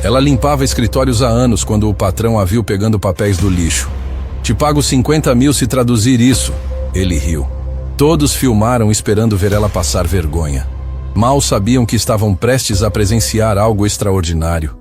Ela limpava escritórios há anos quando o patrão a viu pegando papéis do lixo. Te pago 50 mil se traduzir isso. Ele riu. Todos filmaram esperando ver ela passar vergonha. Mal sabiam que estavam prestes a presenciar algo extraordinário.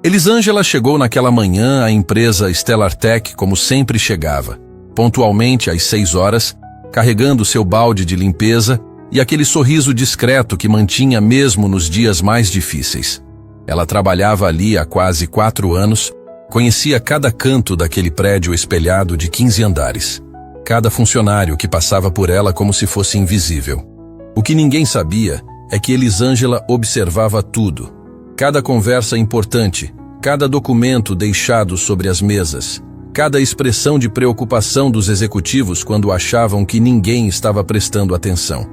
Elisângela chegou naquela manhã à empresa Stellar Tech como sempre chegava, pontualmente às 6 horas, carregando seu balde de limpeza e aquele sorriso discreto que mantinha mesmo nos dias mais difíceis. Ela trabalhava ali há quase 4 anos, conhecia cada canto daquele prédio espelhado de 15 andares, cada funcionário que passava por ela como se fosse invisível. O que ninguém sabia é que Elisângela observava tudo. Cada conversa importante, cada documento deixado sobre as mesas, cada expressão de preocupação dos executivos quando achavam que ninguém estava prestando atenção.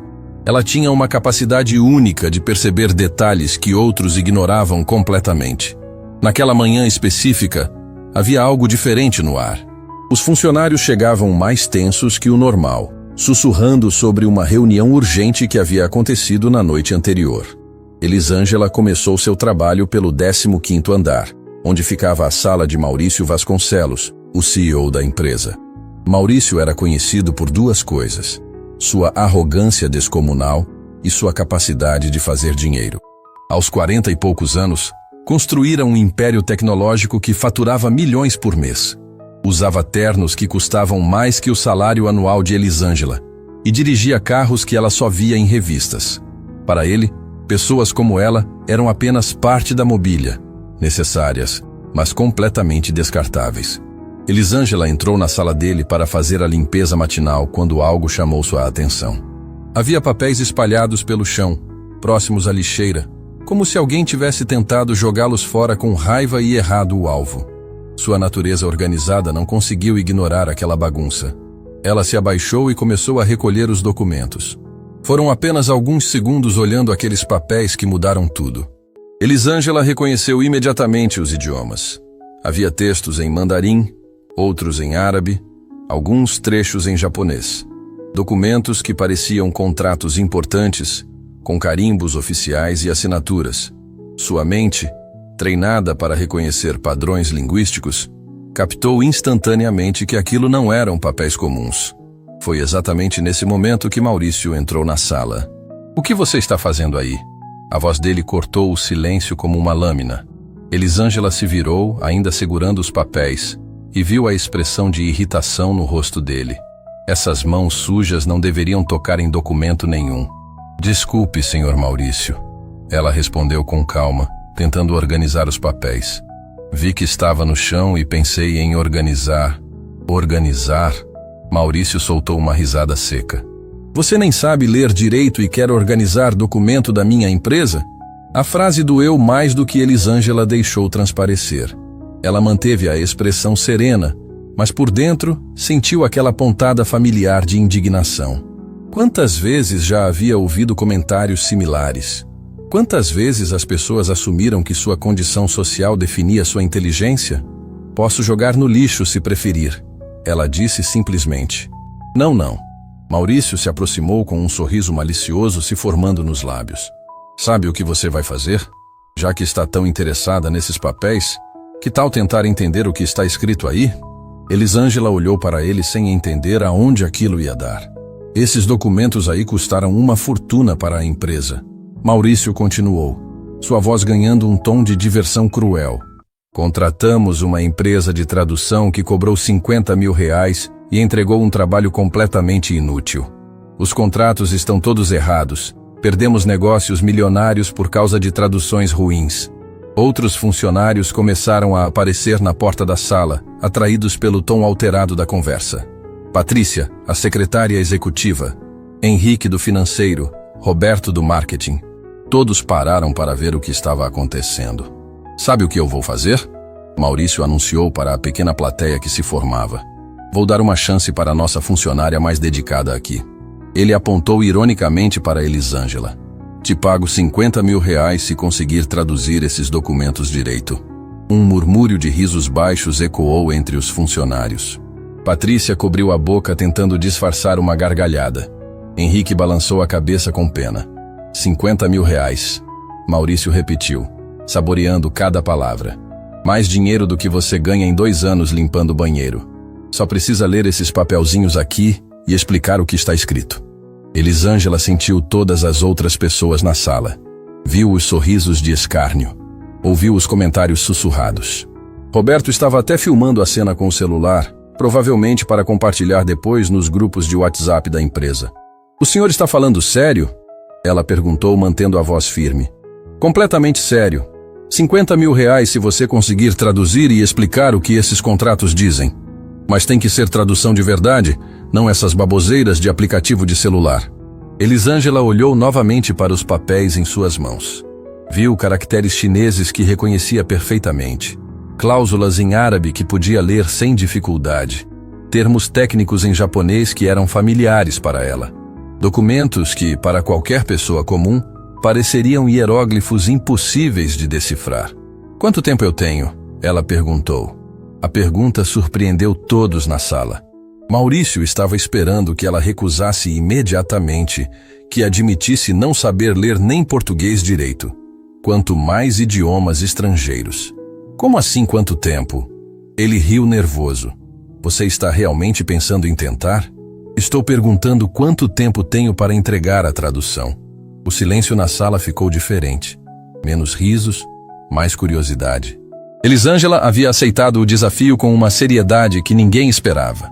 Ela tinha uma capacidade única de perceber detalhes que outros ignoravam completamente. Naquela manhã específica, havia algo diferente no ar. Os funcionários chegavam mais tensos que o normal, sussurrando sobre uma reunião urgente que havia acontecido na noite anterior. Elisângela começou seu trabalho pelo 15º andar, onde ficava a sala de Maurício Vasconcelos, o CEO da empresa. Maurício era conhecido por 2 coisas: sua arrogância descomunal e sua capacidade de fazer dinheiro. Aos 40 e poucos anos, construíra um império tecnológico que faturava milhões por mês. Usava ternos que custavam mais que o salário anual de Elisângela e dirigia carros que ela só via em revistas. Para ele, pessoas como ela eram apenas parte da mobília, necessárias, mas completamente descartáveis. Elisângela entrou na sala dele para fazer a limpeza matinal quando algo chamou sua atenção. Havia papéis espalhados pelo chão, próximos à lixeira, como se alguém tivesse tentado jogá-los fora com raiva e errado o alvo. Sua natureza organizada não conseguiu ignorar aquela bagunça. Ela se abaixou e começou a recolher os documentos. Foram apenas alguns segundos olhando aqueles papéis que mudaram tudo. Elisângela reconheceu imediatamente os idiomas. Havia textos em mandarim, outros em árabe, alguns trechos em japonês. Documentos que pareciam contratos importantes, com carimbos oficiais e assinaturas. Sua mente, treinada para reconhecer padrões linguísticos, captou instantaneamente que aquilo não eram papéis comuns. Foi exatamente nesse momento que Maurício entrou na sala. "O que você está fazendo aí?" A voz dele cortou o silêncio como uma lâmina. Elisângela se virou, ainda segurando os papéis, e viu a expressão de irritação no rosto dele. Essas mãos sujas não deveriam tocar em documento nenhum. "Desculpe, senhor Maurício." Ela respondeu com calma, tentando organizar os papéis. Vi que estava no chão e pensei em organizar. Organizar? Maurício soltou uma risada seca. "Você nem sabe ler direito e quer organizar documento da minha empresa?" A frase doeu mais do que Elisângela deixou transparecer. Ela manteve a expressão serena, mas por dentro sentiu aquela pontada familiar de indignação. Quantas vezes já havia ouvido comentários similares? Quantas vezes as pessoas assumiram que sua condição social definia sua inteligência? "Posso jogar no lixo se preferir," ela disse simplesmente. "Não, não." Maurício se aproximou com um sorriso malicioso se formando nos lábios. "Sabe o que você vai fazer? Já que está tão interessada nesses papéis, que tal tentar entender o que está escrito aí?" Elisângela olhou para ele sem entender aonde aquilo ia dar. "Esses documentos aí custaram uma fortuna para a empresa." Maurício continuou, sua voz ganhando um tom de diversão cruel. "Contratamos uma empresa de tradução que cobrou 50 mil reais e entregou um trabalho completamente inútil. Os contratos estão todos errados. Perdemos negócios milionários por causa de traduções ruins." Outros funcionários começaram a aparecer na porta da sala, atraídos pelo tom alterado da conversa. Patrícia, a secretária executiva, Henrique do financeiro, Roberto do marketing. Todos pararam para ver o que estava acontecendo. "Sabe o que eu vou fazer?" Maurício anunciou para a pequena plateia que se formava. "Vou dar uma chance para a nossa funcionária mais dedicada aqui." Ele apontou ironicamente para Elisângela. "Te pago 50 mil reais se conseguir traduzir esses documentos direito." Um murmúrio de risos baixos ecoou entre os funcionários. Patrícia cobriu a boca tentando disfarçar uma gargalhada. Henrique balançou a cabeça com pena. 50 mil reais. Maurício repetiu. saboreando cada palavra. Mais dinheiro do que você ganha em 2 anos limpando o banheiro. Só precisa ler esses papelzinhos aqui e explicar o que está escrito. Elisângela sentiu todas as outras pessoas na sala. Viu os sorrisos de escárnio. Ouviu os comentários sussurrados. Roberto estava até filmando a cena com o celular, provavelmente para compartilhar depois nos grupos de WhatsApp da empresa. "O senhor está falando sério?" Ela perguntou, mantendo a voz firme. "Completamente sério. 50 mil reais se você conseguir traduzir e explicar o que esses contratos dizem. Mas tem que ser tradução de verdade, não essas baboseiras de aplicativo de celular." Elisângela olhou novamente para os papéis em suas mãos. Viu caracteres chineses que reconhecia perfeitamente. Cláusulas em árabe que podia ler sem dificuldade. Termos técnicos em japonês que eram familiares para ela. Documentos que, para qualquer pessoa comum, pareceriam hieróglifos impossíveis de decifrar. "Quanto tempo eu tenho?" ela perguntou. A pergunta surpreendeu todos na sala. Maurício estava esperando que ela recusasse imediatamente, que admitisse não saber ler nem português direito, quanto mais idiomas estrangeiros. "Como assim quanto tempo?" Ele riu nervoso. "Você está realmente pensando em tentar?" "Estou perguntando quanto tempo tenho para entregar a tradução." O silêncio na sala ficou diferente. Menos risos, mais curiosidade. Elisângela havia aceitado o desafio com uma seriedade que ninguém esperava.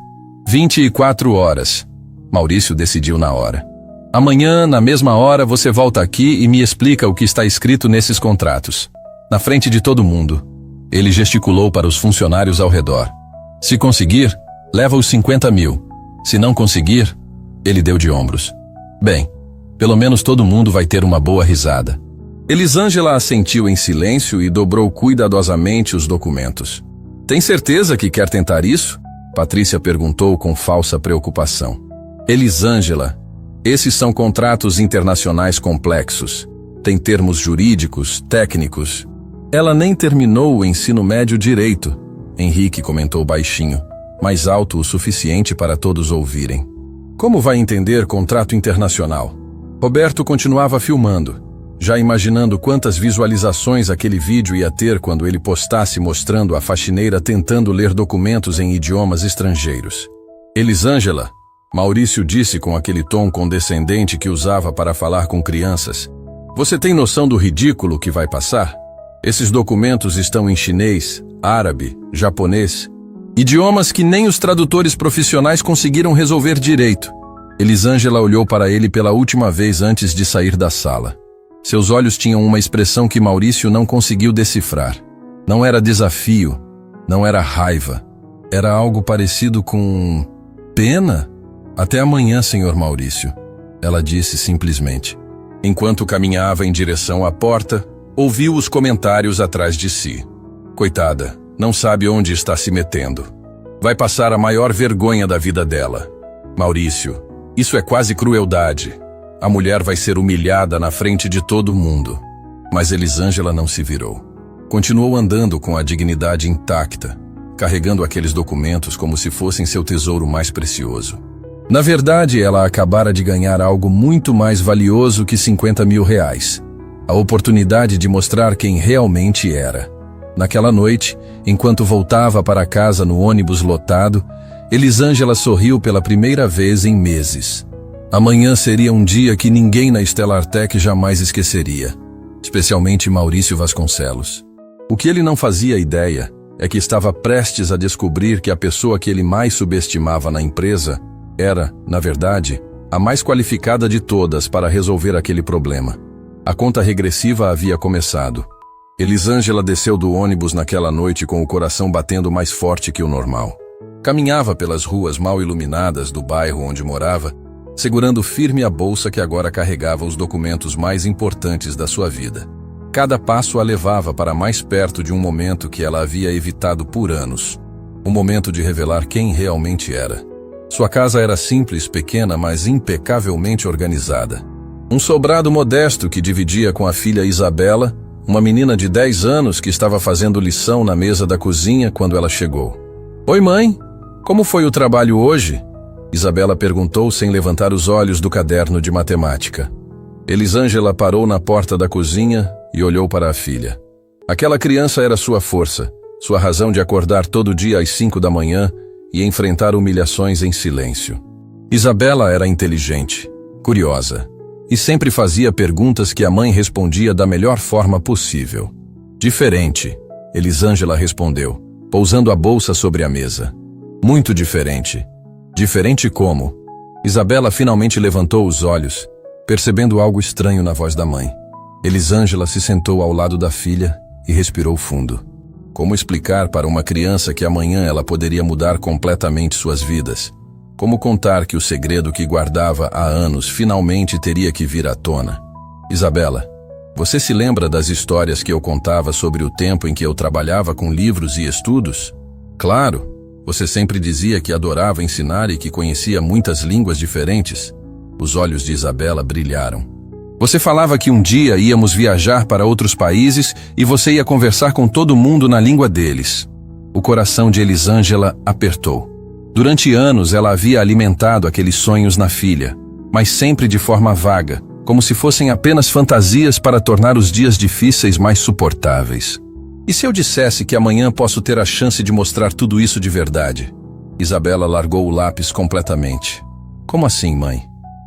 24 horas. Maurício decidiu na hora. "Amanhã, na mesma hora, você volta aqui e me explica o que está escrito nesses contratos. Na frente de todo mundo." Ele gesticulou para os funcionários ao redor. "Se conseguir, leva os 50 mil. Se não conseguir..." Ele deu de ombros. "Bem, pelo menos todo mundo vai ter uma boa risada." Elisângela assentiu em silêncio e dobrou cuidadosamente os documentos. "Tem certeza que quer tentar isso?" Patrícia perguntou com falsa preocupação. "Elisângela, esses são contratos internacionais complexos. Tem termos jurídicos, técnicos." "Ela nem terminou o ensino médio direito", Henrique comentou baixinho, mais alto o suficiente para todos ouvirem. "Como vai entender contrato internacional?" Roberto continuava filmando, já imaginando quantas visualizações aquele vídeo ia ter quando ele postasse mostrando a faxineira tentando ler documentos em idiomas estrangeiros. "Elisângela", Maurício disse com aquele tom condescendente que usava para falar com crianças, "você tem noção do ridículo que vai passar? Esses documentos estão em chinês, árabe, japonês, idiomas que nem os tradutores profissionais conseguiram resolver direito." Elisângela olhou para ele pela última vez antes de sair da sala. Seus olhos tinham uma expressão que Maurício não conseguiu decifrar. Não era desafio, não era raiva. Era algo parecido com... pena? "Até amanhã, senhor Maurício", ela disse simplesmente. Enquanto caminhava em direção à porta, ouviu os comentários atrás de si. "Coitada, não sabe onde está se metendo. Vai passar a maior vergonha da vida dela. Maurício, isso é quase crueldade. A mulher vai ser humilhada na frente de todo mundo." Mas Elisângela não se virou. Continuou andando com a dignidade intacta, carregando aqueles documentos como se fossem seu tesouro mais precioso. Na verdade, ela acabara de ganhar algo muito mais valioso que 50 mil reais. A oportunidade de mostrar quem realmente era. Naquela noite, enquanto voltava para casa no ônibus lotado, Elisângela sorriu pela primeira vez em meses. Amanhã seria um dia que ninguém na Stellartech jamais esqueceria, especialmente Maurício Vasconcelos. O que ele não fazia ideia é que estava prestes a descobrir que a pessoa que ele mais subestimava na empresa era, na verdade, a mais qualificada de todas para resolver aquele problema. A conta regressiva havia começado. Elisângela desceu do ônibus naquela noite com o coração batendo mais forte que o normal. Caminhava pelas ruas mal iluminadas do bairro onde morava, segurando firme a bolsa que agora carregava os documentos mais importantes da sua vida. Cada passo a levava para mais perto de um momento que ela havia evitado por anos. O momento de revelar quem realmente era. Sua casa era simples, pequena, mas impecavelmente organizada. Um sobrado modesto que dividia com a filha Isabela, uma menina de 10 anos que estava fazendo lição na mesa da cozinha quando ela chegou. "Oi, mãe, como foi o trabalho hoje?" Isabela perguntou sem levantar os olhos do caderno de matemática. Elisângela parou na porta da cozinha e olhou para a filha. Aquela criança era sua força, sua razão de acordar todo dia às 5 da manhã e enfrentar humilhações em silêncio. Isabela era inteligente, curiosa, e sempre fazia perguntas que a mãe respondia da melhor forma possível. Diferente, Elisângela respondeu, pousando a bolsa sobre a mesa. Muito diferente. Diferente como? Isabela finalmente levantou os olhos, percebendo algo estranho na voz da mãe. Elisângela se sentou ao lado da filha e respirou fundo. Como explicar para uma criança que amanhã ela poderia mudar completamente suas vidas? Como contar que o segredo que guardava há anos finalmente teria que vir à tona? Isabela, você se lembra das histórias que eu contava sobre o tempo em que eu trabalhava com livros e estudos? Claro, você sempre dizia que adorava ensinar e que conhecia muitas línguas diferentes. Os olhos de Isabela brilharam. Você falava que um dia íamos viajar para outros países e você ia conversar com todo mundo na língua deles. O coração de Elisângela apertou. Durante anos ela havia alimentado aqueles sonhos na filha, mas sempre de forma vaga, como se fossem apenas fantasias para tornar os dias difíceis mais suportáveis. E se eu dissesse que amanhã posso ter a chance de mostrar tudo isso de verdade? Isabela largou o lápis completamente. Como assim, mãe?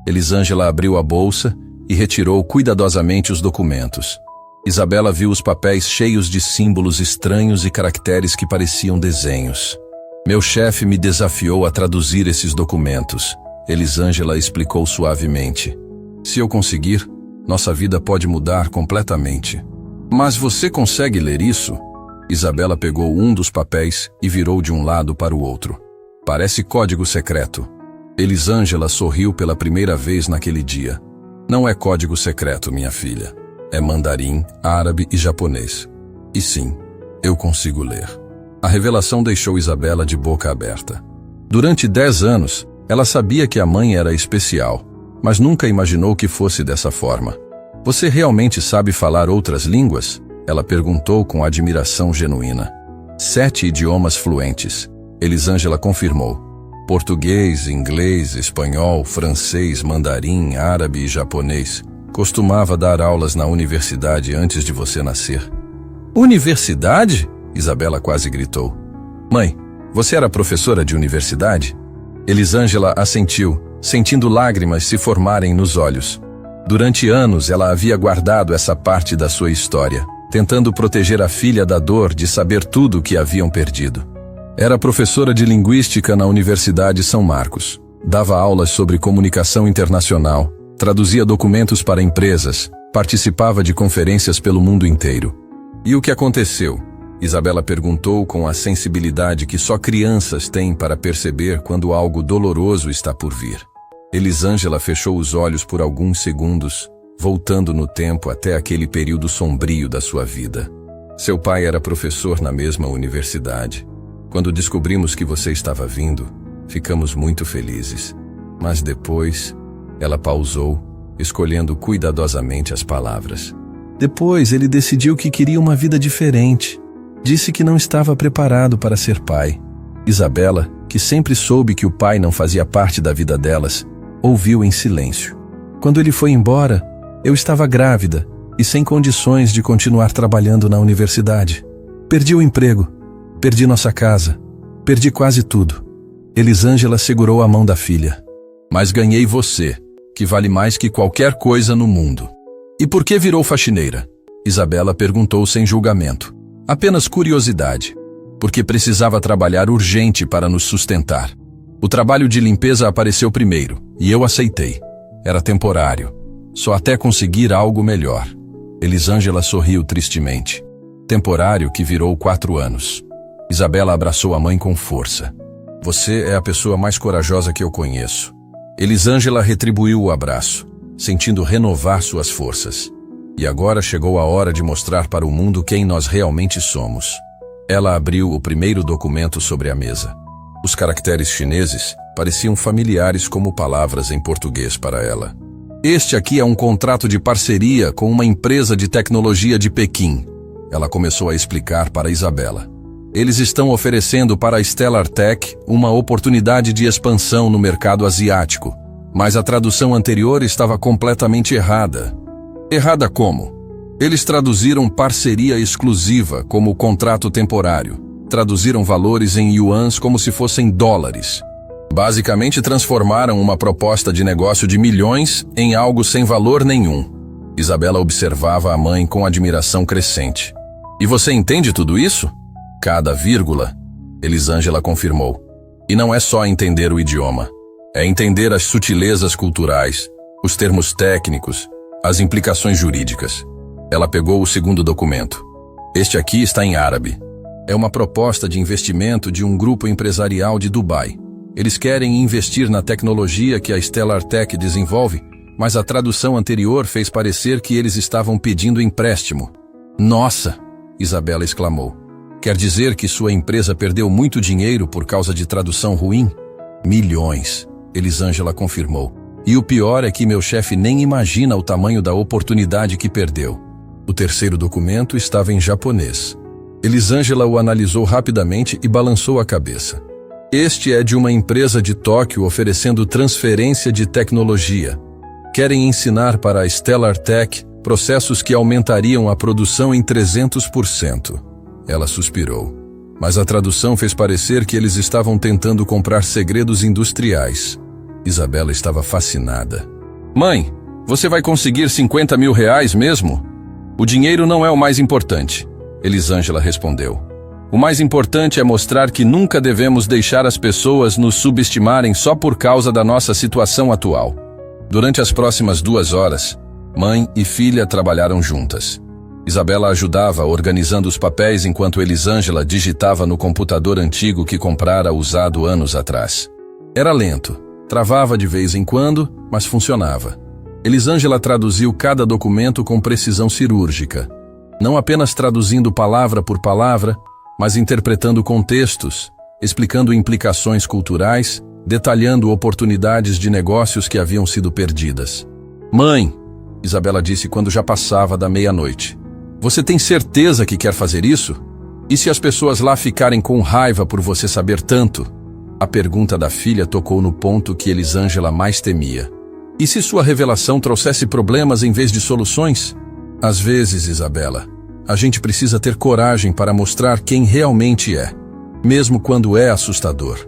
Elisângela abriu a bolsa e retirou cuidadosamente os documentos. Isabela viu os papéis cheios de símbolos estranhos e caracteres que pareciam desenhos. Meu chefe me desafiou a traduzir esses documentos, Elisângela explicou suavemente. Se eu conseguir, nossa vida pode mudar completamente. Mas você consegue ler isso? Isabela pegou um dos papéis e virou de um lado para o outro. Parece código secreto. Elisângela sorriu pela primeira vez naquele dia. Não é código secreto, minha filha. É mandarim, árabe e japonês. E sim, eu consigo ler. A revelação deixou Isabela de boca aberta. Durante 10 anos, ela sabia que a mãe era especial, mas nunca imaginou que fosse dessa forma. Você realmente sabe falar outras línguas? Ela perguntou com admiração genuína. 7 idiomas fluentes. Elisângela confirmou. Português, inglês, espanhol, francês, mandarim, árabe e japonês. Costumava dar aulas na universidade antes de você nascer. Universidade? Isabela quase gritou. Mãe, você era professora de universidade? Elisângela assentiu, sentindo lágrimas se formarem nos olhos. Durante anos ela havia guardado essa parte da sua história, tentando proteger a filha da dor de saber tudo o que haviam perdido. Era professora de linguística na Universidade São Marcos. Dava aulas sobre comunicação internacional, traduzia documentos para empresas, participava de conferências pelo mundo inteiro. E o que aconteceu? Isabela perguntou com a sensibilidade que só crianças têm para perceber quando algo doloroso está por vir. Elisângela fechou os olhos por alguns segundos, voltando no tempo até aquele período sombrio da sua vida. Seu pai era professor na mesma universidade. Quando descobrimos que você estava vindo, ficamos muito felizes. Mas depois, ela pausou, escolhendo cuidadosamente as palavras. Depois ele decidiu que queria uma vida diferente. Disse que não estava preparado para ser pai. Isabela, que sempre soube que o pai não fazia parte da vida delas, ouviu em silêncio. Quando ele foi embora, eu estava grávida e sem condições de continuar trabalhando na universidade. Perdi o emprego. Perdi nossa casa. Perdi quase tudo. Elisângela segurou a mão da filha. Mas ganhei você, que vale mais que qualquer coisa no mundo. E por que virou faxineira? Isabela perguntou sem julgamento. Apenas curiosidade. Porque precisava trabalhar urgente para nos sustentar. O trabalho de limpeza apareceu primeiro, e eu aceitei. Era temporário. Só até conseguir algo melhor. Elisângela sorriu tristemente. Temporário que virou 4 anos. Isabela abraçou a mãe com força. Você é a pessoa mais corajosa que eu conheço. Elisângela retribuiu o abraço, sentindo renovar suas forças. E agora chegou a hora de mostrar para o mundo quem nós realmente somos. Ela abriu o primeiro documento sobre a mesa. Os caracteres chineses pareciam familiares como palavras em português para ela. Este aqui é um contrato de parceria com uma empresa de tecnologia de Pequim. Ela começou a explicar para Isabela. Eles estão oferecendo para a Stellar Tech uma oportunidade de expansão no mercado asiático, mas a tradução anterior estava completamente errada. Errada como? Eles traduziram parceria exclusiva como contrato temporário. Traduziram valores em yuans como se fossem dólares. Basicamente transformaram uma proposta de negócio de milhões em algo sem valor nenhum. Isabela observava a mãe com admiração crescente. E você entende tudo isso? Cada vírgula, Elisângela confirmou. E não é só entender o idioma. É entender as sutilezas culturais, os termos técnicos, as implicações jurídicas. Ela pegou o segundo documento. Este aqui está em árabe. É uma proposta de investimento de um grupo empresarial de Dubai. Eles querem investir na tecnologia que a Stellar Tech desenvolve, mas a tradução anterior fez parecer que eles estavam pedindo empréstimo. Nossa! Isabela exclamou. Quer dizer que sua empresa perdeu muito dinheiro por causa de tradução ruim? Milhões, Elisângela confirmou. E o pior é que meu chefe nem imagina o tamanho da oportunidade que perdeu. O terceiro documento estava em japonês. Elisângela o analisou rapidamente e balançou a cabeça. Este é de uma empresa de Tóquio oferecendo transferência de tecnologia. Querem ensinar para a Stellar Tech processos que aumentariam a produção em 300%. Ela suspirou. Mas a tradução fez parecer que eles estavam tentando comprar segredos industriais. Isabela estava fascinada. Mãe, você vai conseguir 50 mil reais mesmo? O dinheiro não é o mais importante, Elisângela respondeu. O mais importante é mostrar que nunca devemos deixar as pessoas nos subestimarem só por causa da nossa situação atual. Durante as próximas 2 horas, mãe e filha trabalharam juntas. Isabela ajudava organizando os papéis enquanto Elisângela digitava no computador antigo que comprara usado anos atrás. Era lento, travava de vez em quando, mas funcionava. Elisângela traduziu cada documento com precisão cirúrgica, não apenas traduzindo palavra por palavra, mas interpretando contextos, explicando implicações culturais, detalhando oportunidades de negócios que haviam sido perdidas. Mãe, Isabela disse quando já passava da meia-noite, você tem certeza que quer fazer isso? E se as pessoas lá ficarem com raiva por você saber tanto? A pergunta da filha tocou no ponto que Elisângela mais temia. E se sua revelação trouxesse problemas em vez de soluções? Às vezes, Isabela, a gente precisa ter coragem para mostrar quem realmente é, mesmo quando é assustador.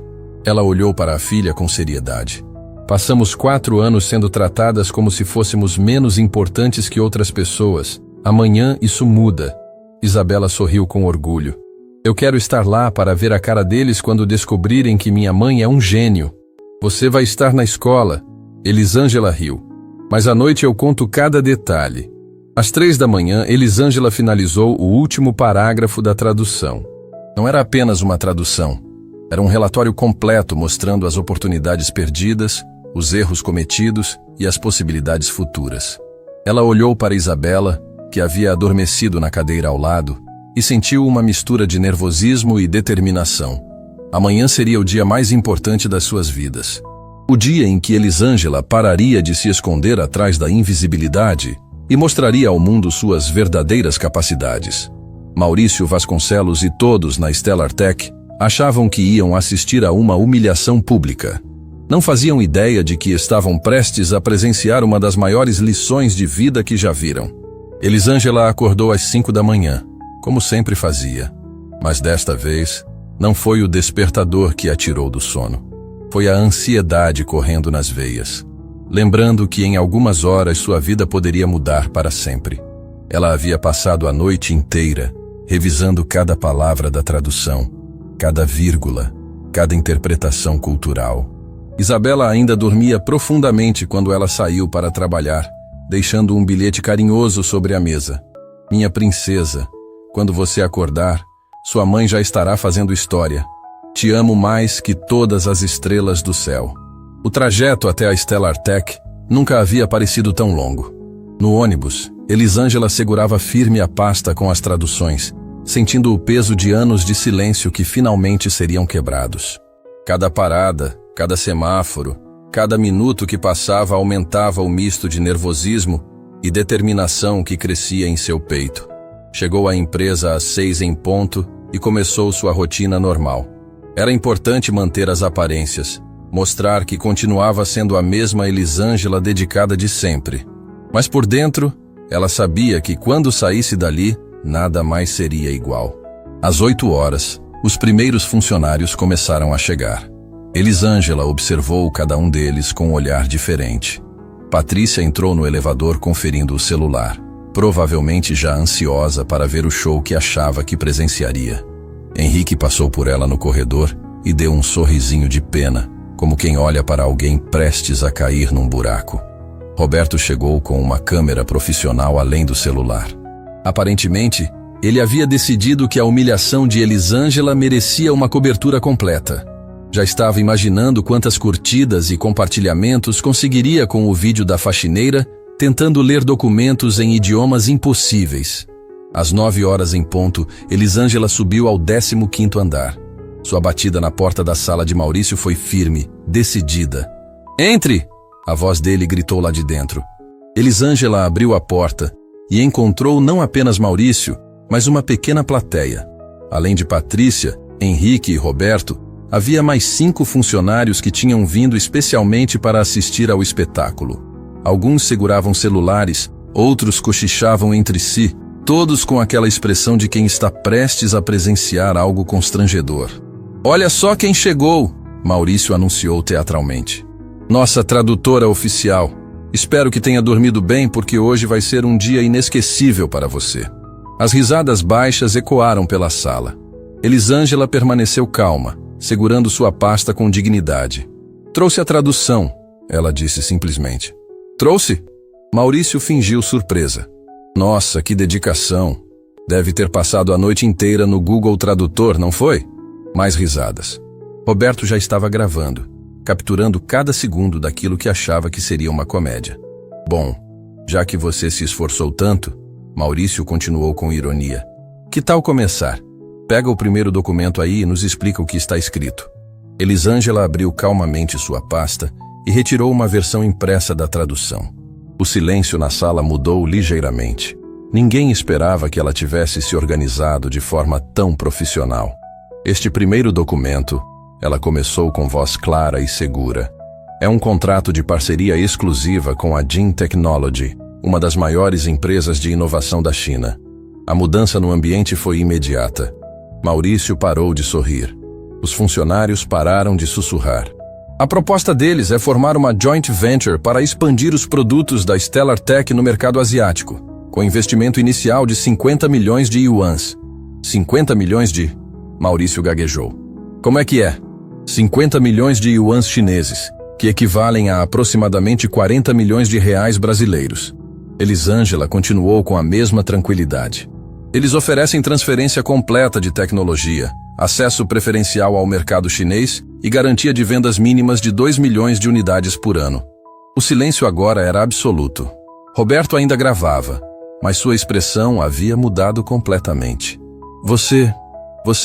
Ela olhou para a filha com seriedade. Passamos 4 anos sendo tratadas como se fôssemos menos importantes que outras pessoas. Amanhã isso muda. Isabela sorriu com orgulho. Eu quero estar lá para ver a cara deles quando descobrirem que minha mãe é um gênio. Você vai estar na escola. Elisângela riu. Mas à noite eu conto cada detalhe. Às 3 da manhã, Elisângela finalizou o último parágrafo da tradução. Não era apenas uma tradução. Era um relatório completo mostrando as oportunidades perdidas, os erros cometidos e as possibilidades futuras. Ela olhou para Isabela, que havia adormecido na cadeira ao lado, e sentiu uma mistura de nervosismo e determinação. Amanhã seria o dia mais importante das suas vidas. O dia em que Elisângela pararia de se esconder atrás da invisibilidade e mostraria ao mundo suas verdadeiras capacidades. Maurício Vasconcelos e todos na Stellar Tech achavam que iam assistir a uma humilhação pública. Não faziam ideia de que estavam prestes a presenciar uma das maiores lições de vida que já viram. Elisângela acordou às 5 da manhã, como sempre fazia. Mas desta vez, não foi o despertador que a tirou do sono. Foi a ansiedade correndo nas veias, lembrando que em algumas horas sua vida poderia mudar para sempre. Ela havia passado a noite inteira, revisando cada palavra da tradução, cada vírgula, cada interpretação cultural. Isabela ainda dormia profundamente quando ela saiu para trabalhar, deixando um bilhete carinhoso sobre a mesa. Minha princesa, quando você acordar, sua mãe já estará fazendo história. Te amo mais que todas as estrelas do céu. O trajeto até a Stellar Tech nunca havia parecido tão longo. No ônibus, Elisângela segurava firme a pasta com as traduções, sentindo o peso de anos de silêncio que finalmente seriam quebrados. Cada parada, cada semáforo, cada minuto que passava aumentava o misto de nervosismo e determinação que crescia em seu peito. Chegou à empresa às 6 em ponto e começou sua rotina normal. Era importante manter as aparências, mostrar que continuava sendo a mesma Elisângela dedicada de sempre. Mas por dentro, Ela sabia que quando saísse dali, nada mais seria igual. Às 8 horas, os primeiros funcionários começaram a chegar. Elisângela observou cada um deles com um olhar diferente. Patrícia entrou no elevador conferindo o celular, provavelmente já ansiosa para ver o show que achava que presenciaria. Henrique passou por ela no corredor e deu um sorrisinho de pena, como quem olha para alguém prestes a cair num buraco. Roberto chegou com uma câmera profissional além do celular. Aparentemente, ele havia decidido que a humilhação de Elisângela merecia uma cobertura completa. Já estava imaginando quantas curtidas e compartilhamentos conseguiria com o vídeo da faxineira, tentando ler documentos em idiomas impossíveis. Às 9 horas em ponto, Elisângela subiu ao 15º andar. Sua batida na porta da sala de Maurício foi firme, decidida. "Entre!" A voz dele gritou lá de dentro. Elisângela abriu a porta e encontrou não apenas Maurício, mas uma pequena plateia. Além de Patrícia, Henrique e Roberto, havia mais 5 funcionários que tinham vindo especialmente para assistir ao espetáculo. Alguns seguravam celulares, outros cochichavam entre si, todos com aquela expressão de quem está prestes a presenciar algo constrangedor. "Olha só quem chegou!" Maurício anunciou teatralmente. "Nossa tradutora oficial. Espero que tenha dormido bem porque hoje vai ser um dia inesquecível para você." As risadas baixas ecoaram pela sala. Elisângela permaneceu calma, segurando sua pasta com dignidade. "Trouxe a tradução", ela disse simplesmente. "Trouxe?" Maurício fingiu surpresa. "Nossa, que dedicação. Deve ter passado a noite inteira no Google Tradutor, não foi?" Mais risadas. Roberto já estava gravando, capturando cada segundo daquilo que achava que seria uma comédia. "Bom, já que você se esforçou tanto", Maurício continuou com ironia, "que tal começar? Pega o primeiro documento aí e nos explica o que está escrito." Elisângela abriu calmamente sua pasta e retirou uma versão impressa da tradução. O silêncio na sala mudou ligeiramente. Ninguém esperava que ela tivesse se organizado de forma tão profissional. Este primeiro documento, ela começou com voz clara e segura. "É um contrato de parceria exclusiva com a Jin Technology, uma das maiores empresas de inovação da China. A mudança no ambiente foi imediata." Maurício parou de sorrir. Os funcionários pararam de sussurrar. "A proposta deles é formar uma joint venture para expandir os produtos da Stellar Tech no mercado asiático, com investimento inicial de 50 milhões de yuans." 50 milhões de... Maurício gaguejou. "Como é que é?" 50 milhões de yuans chineses, que equivalem a aproximadamente 40 milhões de reais brasileiros. Elisângela continuou com a mesma tranquilidade. "Eles oferecem transferência completa de tecnologia, acesso preferencial ao mercado chinês e garantia de vendas mínimas de 2 milhões de unidades por ano." O silêncio agora era absoluto. Roberto ainda gravava, mas sua expressão havia mudado completamente. Você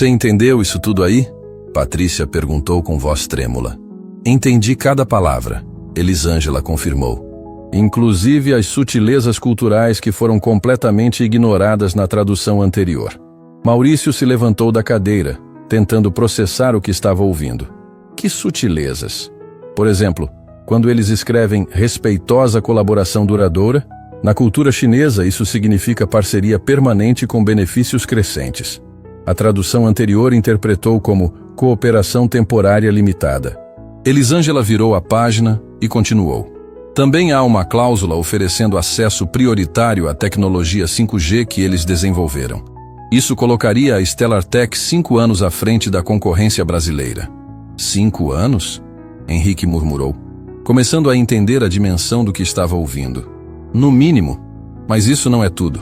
entendeu isso tudo aí?" Patrícia perguntou com voz trêmula. "Entendi cada palavra", Elisângela confirmou. "Inclusive as sutilezas culturais que foram completamente ignoradas na tradução anterior." Maurício se levantou da cadeira, tentando processar o que estava ouvindo. "Que sutilezas? Por exemplo, quando eles escrevem respeitosa colaboração duradoura, na cultura chinesa isso significa parceria permanente com benefícios crescentes. A tradução anterior interpretou como cooperação temporária limitada." Elisângela virou a página e continuou. "Também há uma cláusula oferecendo acesso prioritário à tecnologia 5G que eles desenvolveram. Isso colocaria a Stellar Tech 5 anos à frente da concorrência brasileira." 5 anos? Henrique murmurou, começando a entender a dimensão do que estava ouvindo. "No mínimo. Mas isso não é tudo."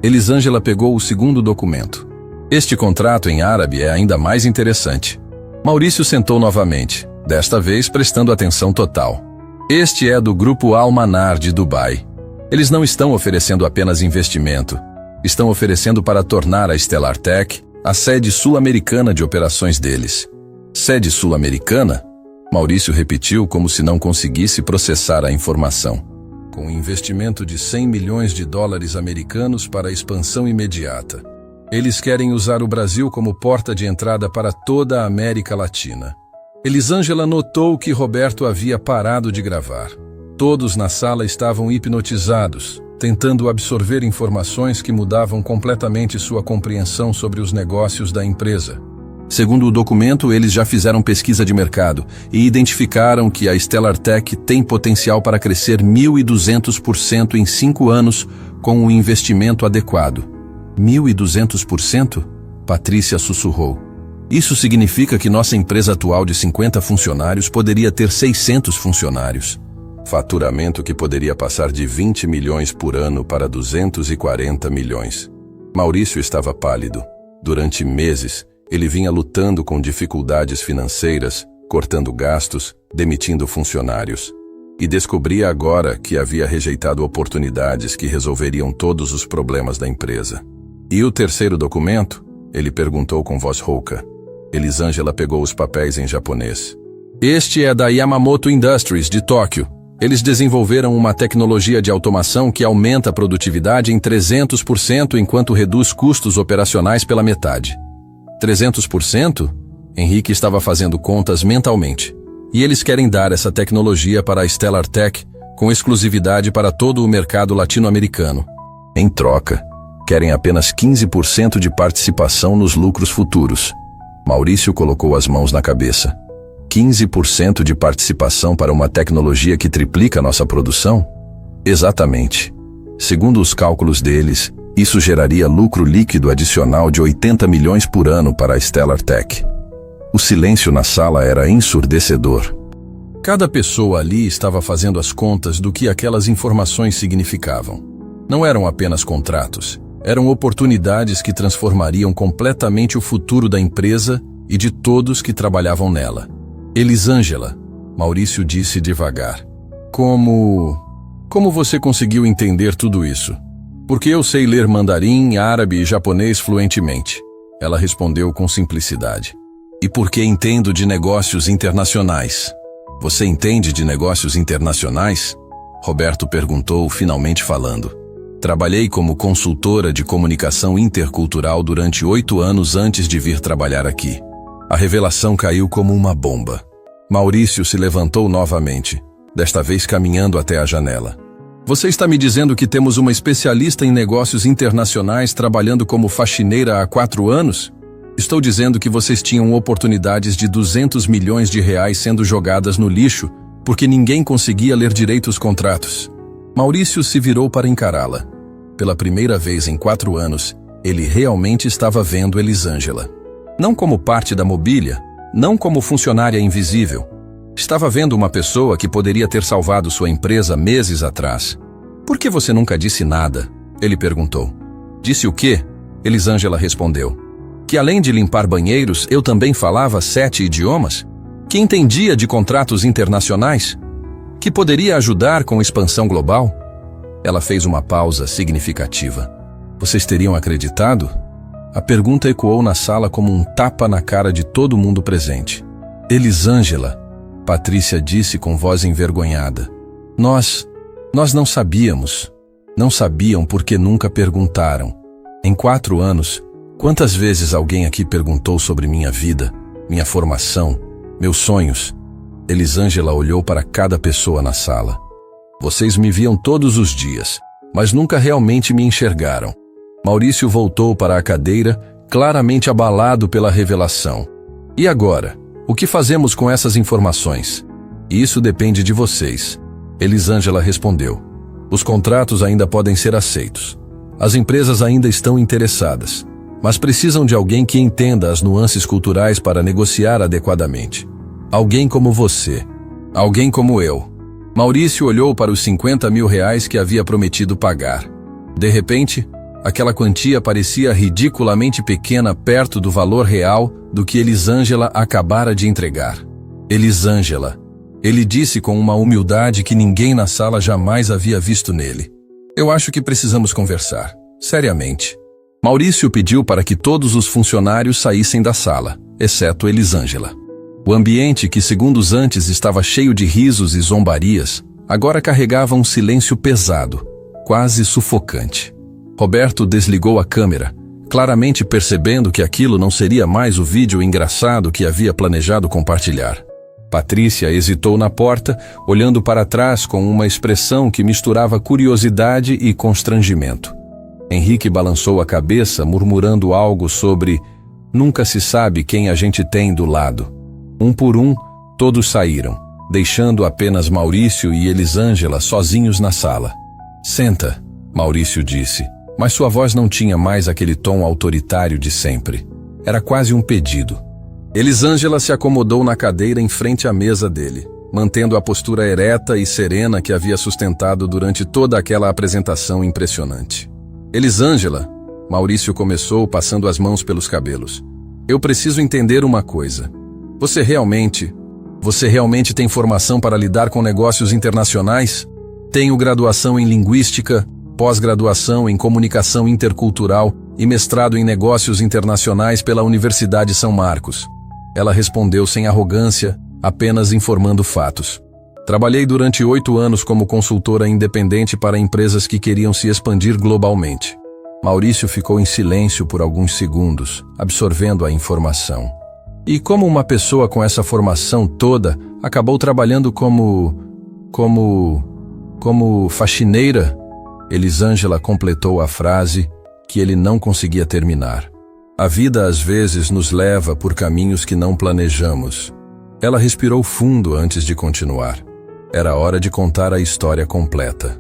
Elisângela pegou o segundo documento. "Este contrato em árabe é ainda mais interessante." Maurício sentou novamente, desta vez prestando atenção total. "Este é do Grupo Al-Manar de Dubai. Eles não estão oferecendo apenas investimento. Estão oferecendo para tornar a Stellar Tech a sede sul-americana de operações deles." "Sede sul-americana?" Maurício repetiu como se não conseguisse processar a informação. "Com um investimento de 100 milhões de dólares americanos para a expansão imediata. Eles querem usar o Brasil como porta de entrada para toda a América Latina." Elisângela notou que Roberto havia parado de gravar. Todos na sala estavam hipnotizados, tentando absorver informações que mudavam completamente sua compreensão sobre os negócios da empresa. Segundo o documento, eles já fizeram pesquisa de mercado e identificaram que a Stellar Tech tem potencial para crescer 1.200% em 5 anos com um investimento adequado. 1.200%? Patrícia sussurrou. Isso significa que nossa empresa atual de 50 funcionários poderia ter 600 funcionários. Faturamento que poderia passar de 20 milhões por ano para 240 milhões. Maurício estava pálido. Durante meses, ele vinha lutando com dificuldades financeiras, cortando gastos, demitindo funcionários. E descobria agora que havia rejeitado oportunidades que resolveriam todos os problemas da empresa. E o terceiro documento? Ele perguntou com voz rouca. Elisângela pegou os papéis em japonês. Este é da Yamamoto Industries, de Tóquio. Eles desenvolveram uma tecnologia de automação que aumenta a produtividade em 300% enquanto reduz custos operacionais pela metade. 300%? Henrique estava fazendo contas mentalmente. E eles querem dar essa tecnologia para a Stellar Tech com exclusividade para todo o mercado latino-americano. Em troca, querem apenas 15% de participação nos lucros futuros. Maurício colocou as mãos na cabeça. 15% de participação para uma tecnologia que triplica nossa produção? Exatamente. Segundo os cálculos deles, isso geraria lucro líquido adicional de 80 milhões por ano para a Stellar Tech. O silêncio na sala era ensurdecedor. Cada pessoa ali estava fazendo as contas do que aquelas informações significavam. Não eram apenas contratos, eram oportunidades que transformariam completamente o futuro da empresa e de todos que trabalhavam nela. Elisângela, Maurício disse devagar. Como você conseguiu entender tudo isso? Porque eu sei ler mandarim, árabe e japonês fluentemente. Ela respondeu com simplicidade. E porque entendo de negócios internacionais. Você entende de negócios internacionais? Roberto perguntou, finalmente falando. Trabalhei como consultora de comunicação intercultural durante 8 anos antes de vir trabalhar aqui. A revelação caiu como uma bomba. Maurício se levantou novamente, desta vez caminhando até a janela. Você está me dizendo que temos uma especialista em negócios internacionais trabalhando como faxineira há 4 anos? Estou dizendo que vocês tinham oportunidades de 200 milhões de reais sendo jogadas no lixo porque ninguém conseguia ler direito os contratos. Maurício se virou para encará-la. Pela primeira vez em 4 anos, ele realmente estava vendo Elisângela. Não como parte da mobília, não como funcionária invisível. Estava vendo uma pessoa que poderia ter salvado sua empresa meses atrás. Por que você nunca disse nada? Ele perguntou. Disse o quê? Elisângela respondeu. Que além de limpar banheiros, eu também falava 7 idiomas? Que entendia de contratos internacionais? Que poderia ajudar com expansão global? Ela fez uma pausa significativa. Vocês teriam acreditado? A pergunta ecoou na sala como um tapa na cara de todo mundo presente. Elisângela, Patrícia disse com voz envergonhada. Nós não sabíamos. Não sabiam porque nunca perguntaram. Em 4 anos, quantas vezes alguém aqui perguntou sobre minha vida, minha formação, meus sonhos? Elisângela olhou para cada pessoa na sala. Vocês me viam todos os dias, mas nunca realmente me enxergaram. Maurício voltou para a cadeira, claramente abalado pela revelação. E agora? O que fazemos com essas informações? Isso depende de vocês. Elisângela respondeu. Os contratos ainda podem ser aceitos. As empresas ainda estão interessadas, mas precisam de alguém que entenda as nuances culturais para negociar adequadamente. Alguém como você. Alguém como eu. Maurício olhou para os 50 mil reais que havia prometido pagar. De repente, aquela quantia parecia ridiculamente pequena perto do valor real do que Elisângela acabara de entregar. Elisângela, ele disse com uma humildade que ninguém na sala jamais havia visto nele. Eu acho que precisamos conversar, seriamente. Maurício pediu para que todos os funcionários saíssem da sala, exceto Elisângela. O ambiente, que segundos antes estava cheio de risos e zombarias, agora carregava um silêncio pesado, quase sufocante. Roberto desligou a câmera, claramente percebendo que aquilo não seria mais o vídeo engraçado que havia planejado compartilhar. Patrícia hesitou na porta, olhando para trás com uma expressão que misturava curiosidade e constrangimento. Henrique balançou a cabeça, murmurando algo sobre "nunca se sabe quem a gente tem do lado". Um por um, todos saíram, deixando apenas Maurício e Elisângela sozinhos na sala. "Senta", Maurício disse, mas sua voz não tinha mais aquele tom autoritário de sempre. Era quase um pedido. Elisângela se acomodou na cadeira em frente à mesa dele, mantendo a postura ereta e serena que havia sustentado durante toda aquela apresentação impressionante. "Elisângela", Maurício começou passando as mãos pelos cabelos. "Eu preciso entender uma coisa. Você realmente tem formação para lidar com negócios internacionais? Tenho graduação em linguística, pós-graduação em comunicação intercultural e mestrado em negócios internacionais pela Universidade São Marcos." Ela respondeu sem arrogância, apenas informando fatos. "Trabalhei durante 8 anos como consultora independente para empresas que queriam se expandir globalmente." Maurício ficou em silêncio por alguns segundos, absorvendo a informação. "E como uma pessoa com essa formação toda acabou trabalhando como faxineira?" Elisângela completou a frase que ele não conseguia terminar. "A vida às vezes nos leva por caminhos que não planejamos." Ela respirou fundo antes de continuar. Era hora de contar a história completa.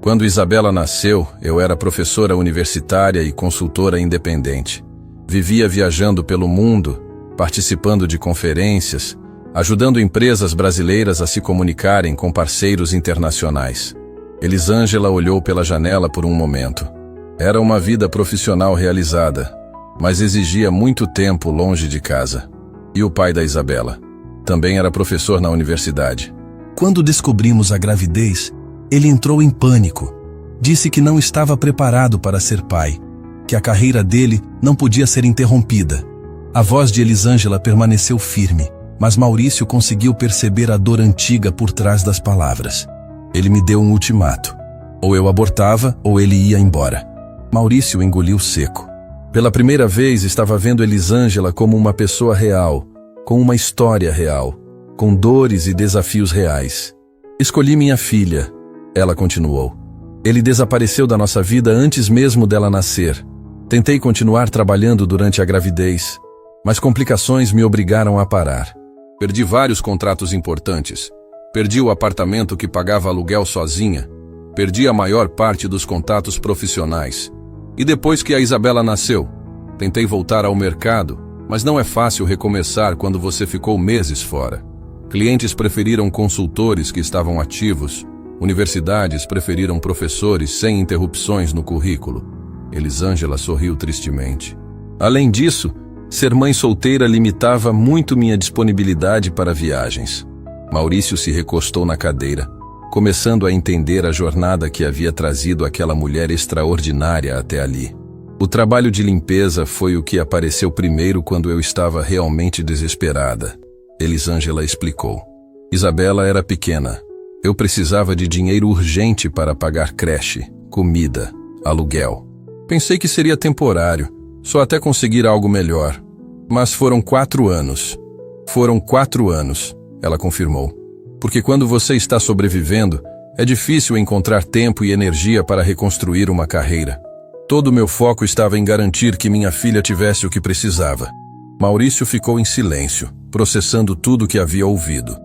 "Quando Isabela nasceu, eu era professora universitária e consultora independente. Vivia viajando pelo mundo, participando de conferências, ajudando empresas brasileiras a se comunicarem com parceiros internacionais." Elisângela olhou pela janela por um momento. Era uma vida profissional realizada, mas exigia muito tempo longe de casa. "E o pai da Isabela? Também era professor na universidade." "Quando descobrimos a gravidez, ele entrou em pânico. Disse que não estava preparado para ser pai, que a carreira dele não podia ser interrompida." A voz de Elisângela permaneceu firme, mas Maurício conseguiu perceber a dor antiga por trás das palavras. "Ele me deu um ultimato. Ou eu abortava, ou ele ia embora." Maurício engoliu seco. Pela primeira vez estava vendo Elisângela como uma pessoa real, com uma história real, com dores e desafios reais. "Escolhi minha filha", ela continuou. "Ele desapareceu da nossa vida antes mesmo dela nascer. Tentei continuar trabalhando durante a gravidez, mas complicações me obrigaram a parar. Perdi vários contratos importantes. Perdi o apartamento que pagava aluguel sozinha. Perdi a maior parte dos contatos profissionais. E depois que a Isabela nasceu, tentei voltar ao mercado, mas não é fácil recomeçar quando você ficou meses fora. Clientes preferiram consultores que estavam ativos. Universidades preferiram professores sem interrupções no currículo." Elisângela sorriu tristemente. "Além disso, ser mãe solteira limitava muito minha disponibilidade para viagens." Maurício se recostou na cadeira, começando a entender a jornada que havia trazido aquela mulher extraordinária até ali. "O trabalho de limpeza foi o que apareceu primeiro quando eu estava realmente desesperada", Elisângela explicou. "Isabela era pequena. Eu precisava de dinheiro urgente para pagar creche, comida, aluguel. Pensei que seria temporário, só até conseguir algo melhor. Mas foram 4 anos. Foram 4 anos, ela confirmou. Porque quando você está sobrevivendo, é difícil encontrar tempo e energia para reconstruir uma carreira. Todo o meu foco estava em garantir que minha filha tivesse o que precisava." Maurício ficou em silêncio, processando tudo o que havia ouvido.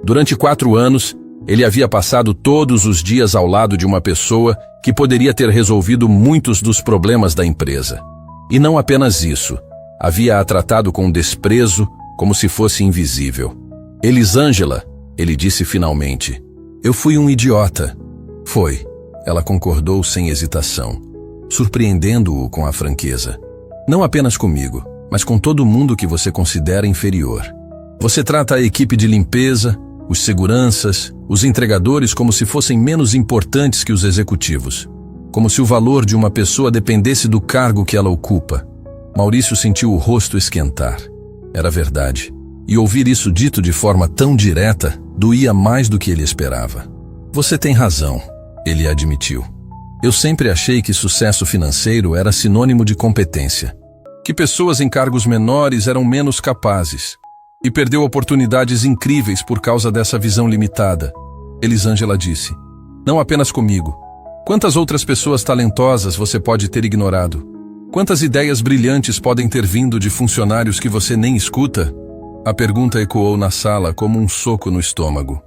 Durante 4 anos, ele havia passado todos os dias ao lado de uma pessoa que poderia ter resolvido muitos dos problemas da empresa. E não apenas isso, havia a tratado com desprezo, como se fosse invisível. "Elisângela", ele disse finalmente, "eu fui um idiota." "Foi", ela concordou sem hesitação, surpreendendo-o com a franqueza. "Não apenas comigo, mas com todo mundo que você considera inferior. Você trata a equipe de limpeza, os seguranças, os entregadores como se fossem menos importantes que os executivos. Como se o valor de uma pessoa dependesse do cargo que ela ocupa." Maurício sentiu o rosto esquentar. Era verdade. E ouvir isso dito de forma tão direta doía mais do que ele esperava. "Você tem razão", ele admitiu. "Eu sempre achei que sucesso financeiro era sinônimo de competência. Que pessoas em cargos menores eram menos capazes. E perdeu oportunidades incríveis por causa dessa visão limitada. Elisângela disse. Não apenas comigo. Quantas outras pessoas talentosas você pode ter ignorado? Quantas ideias brilhantes podem ter vindo de funcionários que você nem escuta? A pergunta ecoou na sala como um soco no estômago.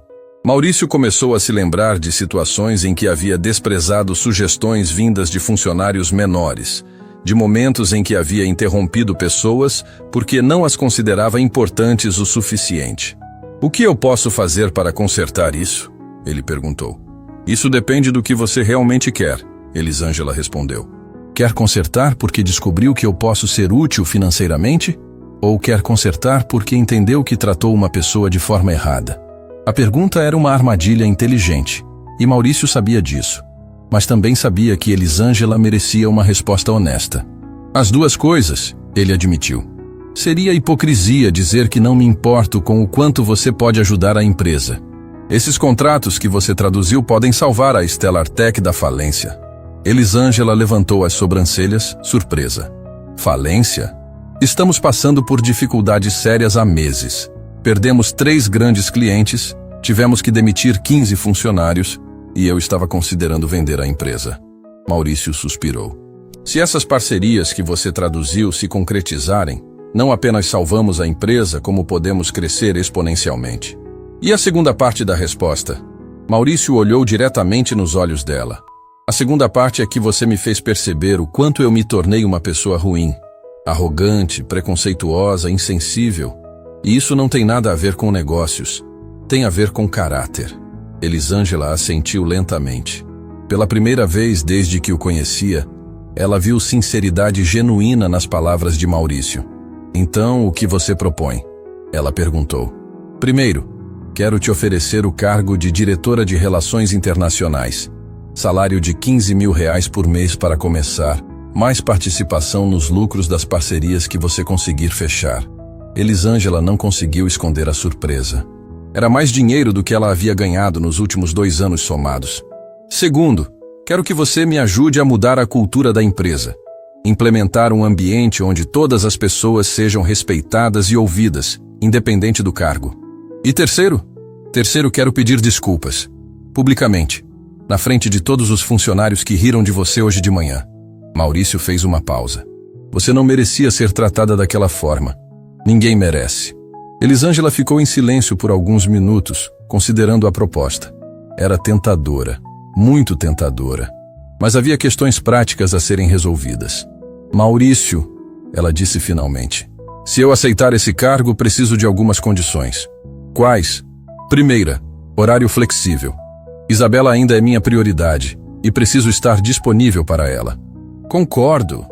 Maurício começou a se lembrar de situações em que havia desprezado sugestões vindas de funcionários menores, de momentos em que havia interrompido pessoas porque não as considerava importantes o suficiente. O que eu posso fazer para consertar isso? Ele perguntou. Isso depende do que você realmente quer, Elisângela respondeu. Quer consertar porque descobriu que eu posso ser útil financeiramente? Ou quer consertar porque entendeu que tratou uma pessoa de forma errada? A pergunta era uma armadilha inteligente, e Maurício sabia disso. Mas também sabia que Elisângela merecia uma resposta honesta. As duas coisas, ele admitiu. Seria hipocrisia dizer que não me importo com o quanto você pode ajudar a empresa. Esses contratos que você traduziu podem salvar a Stellar Tech da falência. Elisângela levantou as sobrancelhas, surpresa. Falência? Estamos passando por dificuldades sérias há meses. Perdemos 3 grandes clientes, tivemos que demitir 15 funcionários e eu estava considerando vender a empresa. Maurício suspirou. Se essas parcerias que você traduziu se concretizarem, não apenas salvamos a empresa, como podemos crescer exponencialmente. E a segunda parte da resposta? Maurício olhou diretamente nos olhos dela. A segunda parte é que você me fez perceber o quanto eu me tornei uma pessoa ruim, arrogante, preconceituosa, insensível. E isso não tem nada a ver com negócios, tem a ver com caráter. Elisângela assentiu lentamente. Pela primeira vez desde que o conhecia, ela viu sinceridade genuína nas palavras de Maurício. Então, o que você propõe? Ela perguntou. Primeiro, quero te oferecer o cargo de diretora de Relações Internacionais. Salário de R$15.000 por mês para começar, mais participação nos lucros das parcerias que você conseguir fechar. Elisângela não conseguiu esconder a surpresa. Era mais dinheiro do que ela havia ganhado nos últimos 2 anos somados. Segundo, quero que você me ajude a mudar a cultura da empresa. Implementar um ambiente onde todas as pessoas sejam respeitadas e ouvidas, independente do cargo. E terceiro, quero pedir desculpas, publicamente, na frente de todos os funcionários que riram de você hoje de manhã. Maurício fez uma pausa. Você não merecia ser tratada daquela forma. Ninguém merece. Elisângela ficou em silêncio por alguns minutos, considerando a proposta. Era tentadora, muito tentadora. Mas havia questões práticas a serem resolvidas. Maurício, ela disse finalmente, se eu aceitar esse cargo, preciso de algumas condições. Quais? Primeira, horário flexível. Isabela ainda é minha prioridade e preciso estar disponível para ela. Concordo.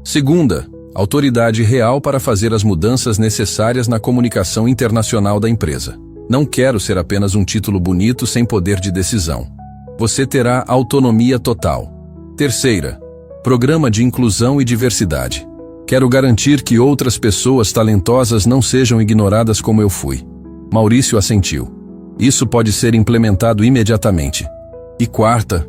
Segunda, autoridade real para fazer as mudanças necessárias na comunicação internacional da empresa. Não quero ser apenas um título bonito sem poder de decisão. Você terá autonomia total. Terceira, programa de inclusão e diversidade. Quero garantir que outras pessoas talentosas não sejam ignoradas como eu fui. Maurício assentiu. Isso pode ser implementado imediatamente. E quarta,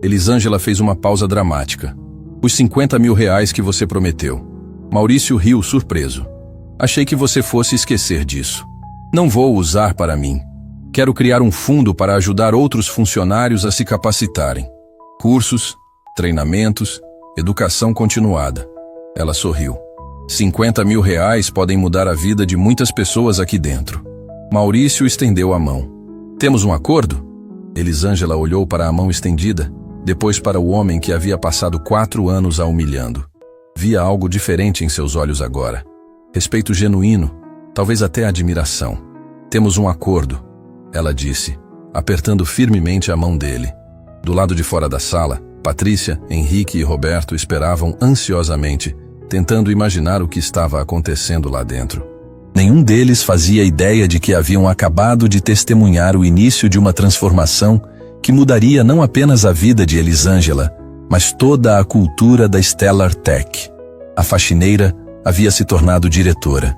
Elisângela fez uma pausa dramática. Os R$50.000 que você prometeu. Maurício riu surpreso. Achei que você fosse esquecer disso. Não vou usar para mim. Quero criar um fundo para ajudar outros funcionários a se capacitarem. Cursos, treinamentos, educação continuada. Ela sorriu. R$50.000 podem mudar a vida de muitas pessoas aqui dentro. Maurício estendeu a mão. Temos um acordo? Elisângela olhou para a mão estendida, depois para o homem que havia passado 4 anos a humilhando. Via algo diferente em seus olhos agora. Respeito genuíno, talvez até admiração. Temos um acordo, ela disse, apertando firmemente a mão dele. Do lado de fora da sala, Patrícia, Henrique e Roberto esperavam ansiosamente, tentando imaginar o que estava acontecendo lá dentro. Nenhum deles fazia ideia de que haviam acabado de testemunhar o início de uma transformação que mudaria não apenas a vida de Elisângela, mas toda a cultura da Stellar Tech. A faxineira havia se tornado diretora.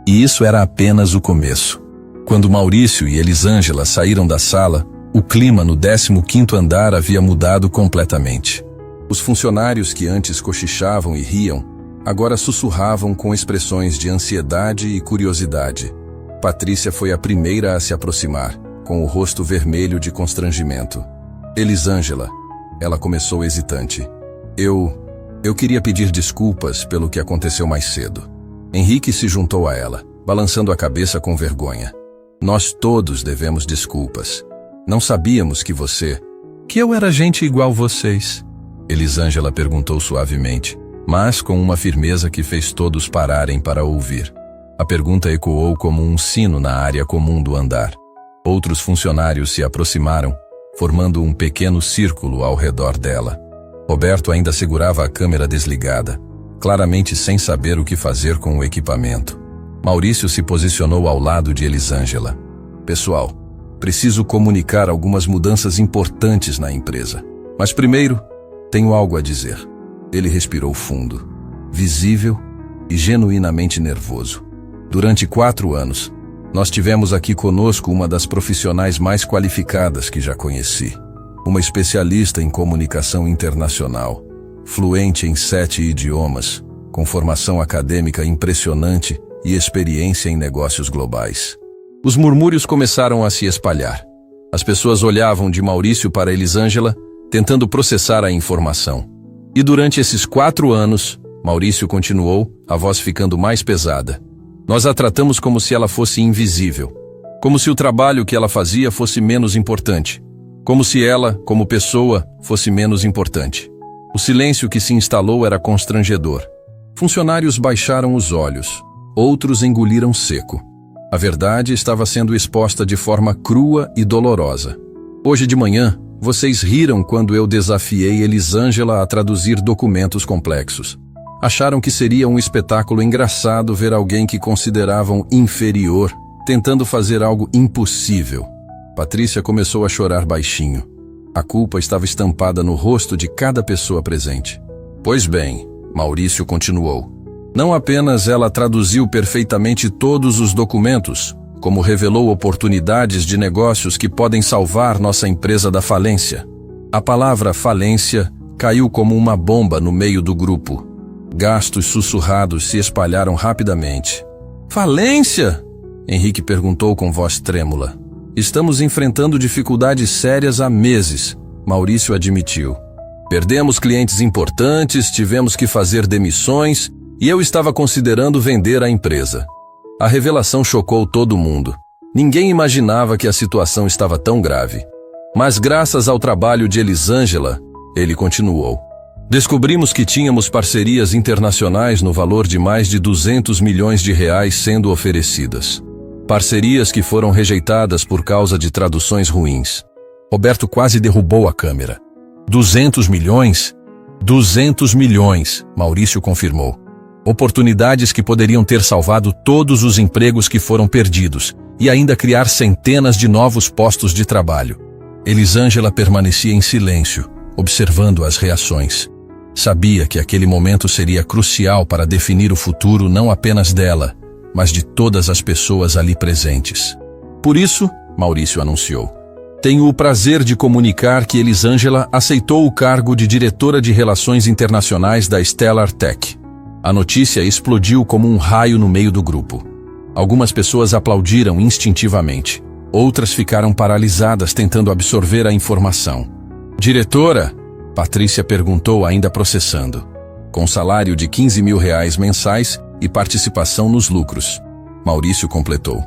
E isso era apenas o começo. Quando Maurício e Elisângela saíram da sala, o clima no 15º andar havia mudado completamente. Os funcionários que antes cochichavam e riam, agora sussurravam com expressões de ansiedade e curiosidade. Patrícia foi a primeira a se aproximar, com o rosto vermelho de constrangimento. Elisângela, ela começou hesitante. Eu queria pedir desculpas pelo que aconteceu mais cedo. Henrique se juntou a ela, balançando a cabeça com vergonha. Nós todos devemos desculpas. Não sabíamos que eu era gente igual vocês. Elisângela perguntou suavemente, mas com uma firmeza que fez todos pararem para ouvir. A pergunta ecoou como um sino na área comum do andar. Outros funcionários se aproximaram, formando um pequeno círculo ao redor dela. Roberto ainda segurava a câmera desligada, claramente sem saber o que fazer com o equipamento. Maurício se posicionou ao lado de Elisângela. Pessoal, preciso comunicar algumas mudanças importantes na empresa. Mas primeiro, tenho algo a dizer. Ele respirou fundo, visível e genuinamente nervoso. Durante 4 anos, nós tivemos aqui conosco uma das profissionais mais qualificadas que já conheci. Uma especialista em comunicação internacional, fluente em 7 idiomas, com formação acadêmica impressionante e experiência em negócios globais. Os murmúrios começaram a se espalhar. As pessoas olhavam de Maurício para Elisângela, tentando processar a informação. E durante esses 4 anos, Maurício continuou, a voz ficando mais pesada. Nós a tratamos como se ela fosse invisível. Como se o trabalho que ela fazia fosse menos importante. Como se ela, como pessoa, fosse menos importante. O silêncio que se instalou era constrangedor. Funcionários baixaram os olhos. Outros engoliram seco. A verdade estava sendo exposta de forma crua e dolorosa. Hoje de manhã, vocês riram quando eu desafiei Elisângela a traduzir documentos complexos. Acharam que seria um espetáculo engraçado ver alguém que consideravam inferior tentando fazer algo impossível. Patrícia começou a chorar baixinho. A culpa estava estampada no rosto de cada pessoa presente. Pois bem, Maurício continuou. Não apenas ela traduziu perfeitamente todos os documentos, como revelou oportunidades de negócios que podem salvar nossa empresa da falência. A palavra falência caiu como uma bomba no meio do grupo. Gastos sussurrados se espalharam rapidamente. Falência? Henrique perguntou com voz trêmula. Estamos enfrentando dificuldades sérias há meses, Maurício admitiu. Perdemos clientes importantes, tivemos que fazer demissões e eu estava considerando vender a empresa. A revelação chocou todo mundo. Ninguém imaginava que a situação estava tão grave. Mas graças ao trabalho de Elisângela, ele continuou. Descobrimos que tínhamos parcerias internacionais no valor de mais de 200 milhões de reais sendo oferecidas. Parcerias que foram rejeitadas por causa de traduções ruins. Roberto quase derrubou a câmera. 200 milhões? 200 milhões, Maurício confirmou. Oportunidades que poderiam ter salvado todos os empregos que foram perdidos e ainda criar centenas de novos postos de trabalho. Elisângela permanecia em silêncio, observando as reações. Sabia que aquele momento seria crucial para definir o futuro não apenas dela, mas de todas as pessoas ali presentes. Por isso, Maurício anunciou. Tenho o prazer de comunicar que Elisângela aceitou o cargo de diretora de Relações Internacionais da Stellar Tech. A notícia explodiu como um raio no meio do grupo. Algumas pessoas aplaudiram instintivamente. Outras ficaram paralisadas tentando absorver a informação. Diretora? Patrícia perguntou ainda processando. Com salário de 15 mil reais mensais e participação nos lucros. Maurício completou.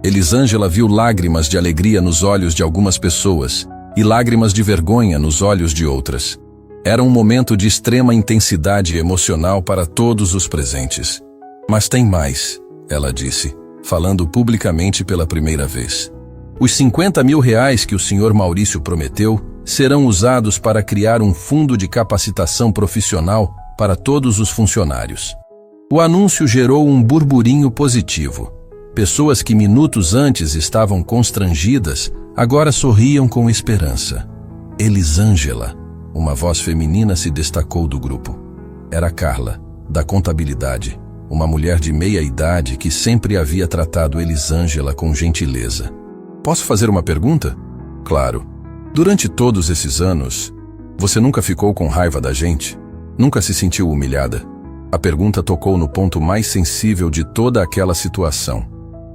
Elisângela viu lágrimas de alegria nos olhos de algumas pessoas e lágrimas de vergonha nos olhos de outras. Era um momento de extrema intensidade emocional para todos os presentes. Mas tem mais, ela disse, falando publicamente pela primeira vez. Os 50 mil reais que o senhor Maurício prometeu serão usados para criar um fundo de capacitação profissional para todos os funcionários. O anúncio gerou um burburinho positivo. Pessoas que minutos antes estavam constrangidas, agora sorriam com esperança. Elisângela, uma voz feminina se destacou do grupo. Era Carla, da contabilidade, uma mulher de meia idade que sempre havia tratado Elisângela com gentileza. Posso fazer uma pergunta? Claro. Durante todos esses anos, você nunca ficou com raiva da gente? Nunca se sentiu humilhada? A pergunta tocou no ponto mais sensível de toda aquela situação.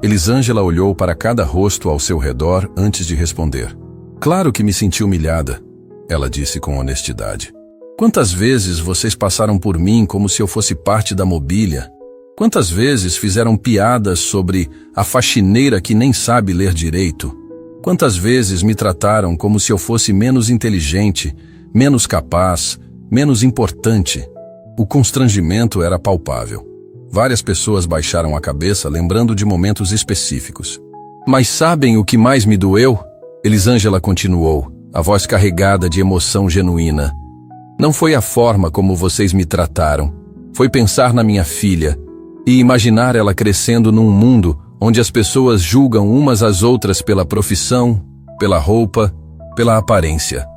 Elisângela olhou para cada rosto ao seu redor antes de responder. Claro que me senti humilhada, ela disse com honestidade. Quantas vezes vocês passaram por mim como se eu fosse parte da mobília? Quantas vezes fizeram piadas sobre a faxineira que nem sabe ler direito? Quantas vezes me trataram como se eu fosse menos inteligente, menos capaz, menos importante? O constrangimento era palpável. Várias pessoas baixaram a cabeça lembrando de momentos específicos. Mas sabem o que mais me doeu? Elisângela continuou, a voz carregada de emoção genuína. Não foi a forma como vocês me trataram. Foi pensar na minha filha e imaginar ela crescendo num mundo onde as pessoas julgam umas às outras pela profissão, pela roupa, pela aparência.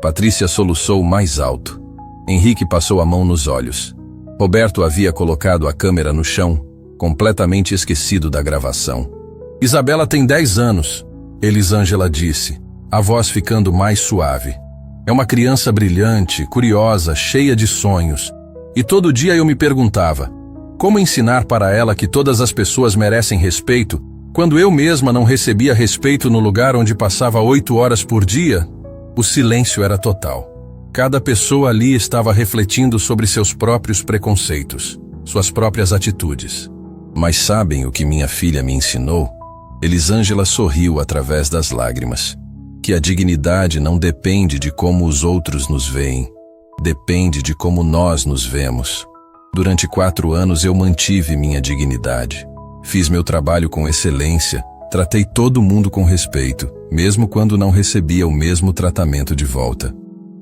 Patrícia soluçou mais alto. Henrique passou a mão nos olhos. Roberto havia colocado a câmera no chão, completamente esquecido da gravação. Isabela tem 10 anos, Elisângela disse, a voz ficando mais suave. É uma criança brilhante, curiosa, cheia de sonhos. E todo dia eu me perguntava, como ensinar para ela que todas as pessoas merecem respeito, quando eu mesma não recebia respeito no lugar onde passava 8 horas por dia? O silêncio era total. Cada pessoa ali estava refletindo sobre seus próprios preconceitos, suas próprias atitudes. Mas sabem o que minha filha me ensinou? Elisângela sorriu através das lágrimas. Que a dignidade não depende de como os outros nos veem, depende de como nós nos vemos. Durante 4 anos eu mantive minha dignidade. Fiz meu trabalho com excelência, tratei todo mundo com respeito, mesmo quando não recebia o mesmo tratamento de volta.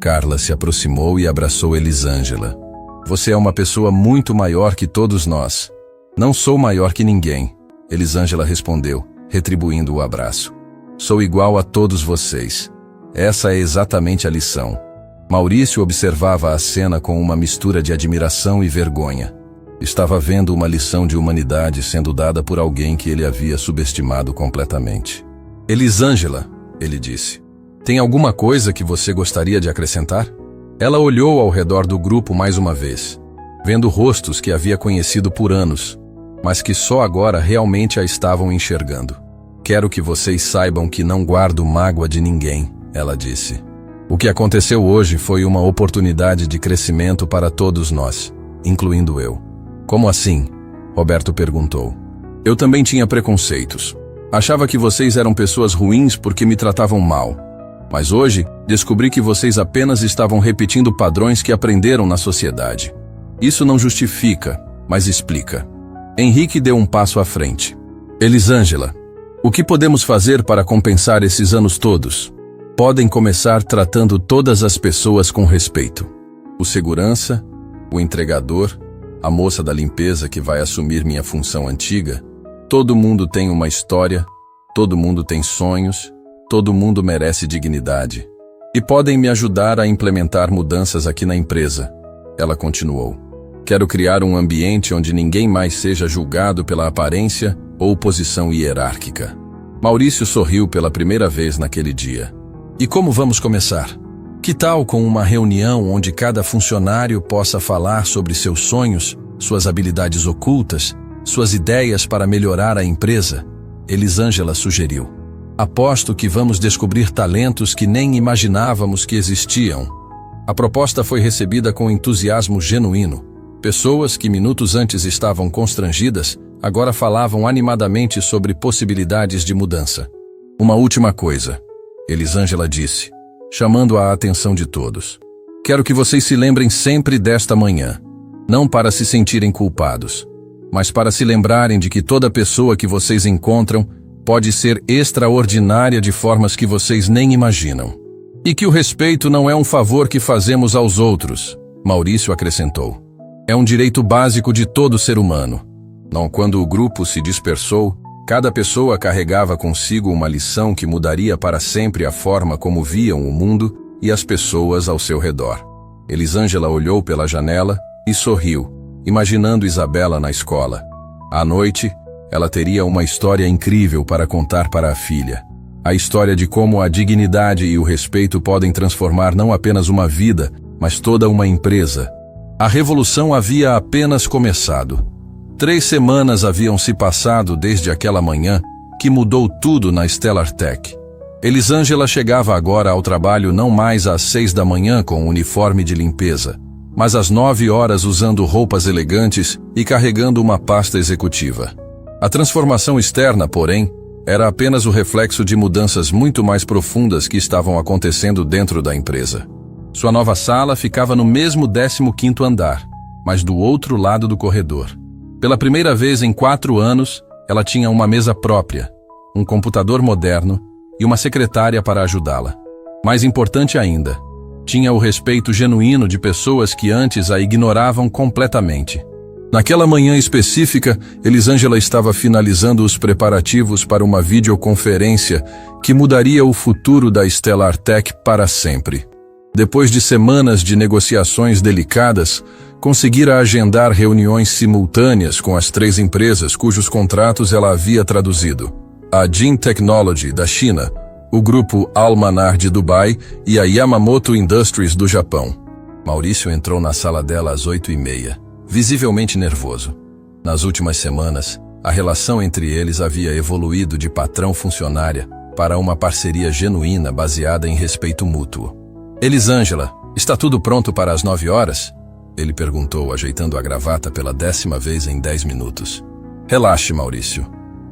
Carla se aproximou e abraçou Elisângela. Você é uma pessoa muito maior que todos nós. Não sou maior que ninguém, Elisângela respondeu, retribuindo o abraço. Sou igual a todos vocês. Essa é exatamente a lição. Maurício observava a cena com uma mistura de admiração e vergonha. Estava vendo uma lição de humanidade sendo dada por alguém que ele havia subestimado completamente. Elisângela, ele disse, tem alguma coisa que você gostaria de acrescentar? Ela olhou ao redor do grupo mais uma vez, vendo rostos que havia conhecido por anos, mas que só agora realmente a estavam enxergando. Quero que vocês saibam que não guardo mágoa de ninguém, ela disse. O que aconteceu hoje foi uma oportunidade de crescimento para todos nós, incluindo eu. Como assim? Roberto perguntou. Eu também tinha preconceitos. Achava que vocês eram pessoas ruins porque me tratavam mal. Mas hoje, descobri que vocês apenas estavam repetindo padrões que aprenderam na sociedade. Isso não justifica, mas explica. Henrique deu um passo à frente. Elisângela, o que podemos fazer para compensar esses anos todos? Podem começar tratando todas as pessoas com respeito. O segurança, o entregador, a moça da limpeza que vai assumir minha função antiga. Todo mundo tem uma história, todo mundo tem sonhos, todo mundo merece dignidade. E podem me ajudar a implementar mudanças aqui na empresa. Ela continuou. Quero criar um ambiente onde ninguém mais seja julgado pela aparência ou posição hierárquica. Maurício sorriu pela primeira vez naquele dia. E como vamos começar? Que tal com uma reunião onde cada funcionário possa falar sobre seus sonhos, suas habilidades ocultas, suas ideias para melhorar a empresa? Elisângela sugeriu. Aposto que vamos descobrir talentos que nem imaginávamos que existiam. A proposta foi recebida com entusiasmo genuíno. Pessoas que minutos antes estavam constrangidas, agora falavam animadamente sobre possibilidades de mudança. Uma última coisa, Elisângela disse, chamando a atenção de todos. Quero que vocês se lembrem sempre desta manhã, não para se sentirem culpados, mas para se lembrarem de que toda pessoa que vocês encontram pode ser extraordinária de formas que vocês nem imaginam. E que o respeito não é um favor que fazemos aos outros, Maurício acrescentou. É um direito básico de todo ser humano. Não, quando o grupo se dispersou, cada pessoa carregava consigo uma lição que mudaria para sempre a forma como viam o mundo e as pessoas ao seu redor. Elisângela olhou pela janela e sorriu, imaginando Isabela na escola. À noite, ela teria uma história incrível para contar para a filha. A história de como a dignidade e o respeito podem transformar não apenas uma vida, mas toda uma empresa. A revolução havia apenas começado. 3 semanas haviam se passado desde aquela manhã que mudou tudo na Stellar Tech. Elisângela chegava agora ao trabalho não mais às 6 da manhã com um uniforme de limpeza, mas às 9 horas usando roupas elegantes e carregando uma pasta executiva. A transformação externa, porém, era apenas o reflexo de mudanças muito mais profundas que estavam acontecendo dentro da empresa. Sua nova sala ficava no mesmo 15º andar, mas do outro lado do corredor. Pela primeira vez em 4 anos, ela tinha uma mesa própria, um computador moderno e uma secretária para ajudá-la. Mais importante ainda, tinha o respeito genuíno de pessoas que antes a ignoravam completamente. Naquela manhã específica, Elisângela estava finalizando os preparativos para uma videoconferência que mudaria o futuro da Stellar Tech para sempre. Depois de semanas de negociações delicadas, conseguira agendar reuniões simultâneas com as 3 empresas cujos contratos ela havia traduzido: a Jin Technology, da China, o grupo Al-Manar de Dubai e a Yamamoto Industries do Japão. Maurício entrou na sala dela às 8h30, visivelmente nervoso. Nas últimas semanas, a relação entre eles havia evoluído de patrão-funcionária para uma parceria genuína baseada em respeito mútuo. Elisângela, está tudo pronto para as 9 horas? Ele perguntou, ajeitando a gravata pela 10ª vez em 10 minutos. Relaxe, Maurício.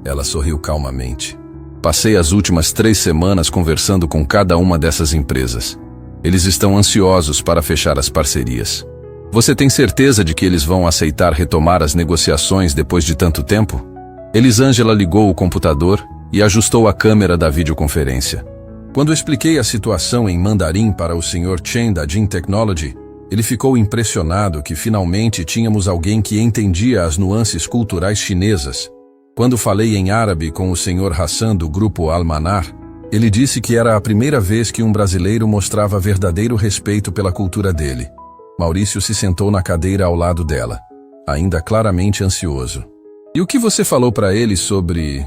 Ela sorriu calmamente. Passei as últimas 3 semanas conversando com cada uma dessas empresas. Eles estão ansiosos para fechar as parcerias. Você tem certeza de que eles vão aceitar retomar as negociações depois de tanto tempo? Elisângela ligou o computador e ajustou a câmera da videoconferência. Quando expliquei a situação em mandarim para o Sr. Chen da Jin Technology, ele ficou impressionado que finalmente tínhamos alguém que entendia as nuances culturais chinesas. Quando falei em árabe com o Sr. Hassan do grupo Al-Manar, ele disse que era a primeira vez que um brasileiro mostrava verdadeiro respeito pela cultura dele. Maurício se sentou na cadeira ao lado dela, ainda claramente ansioso. E o que você falou para ele sobre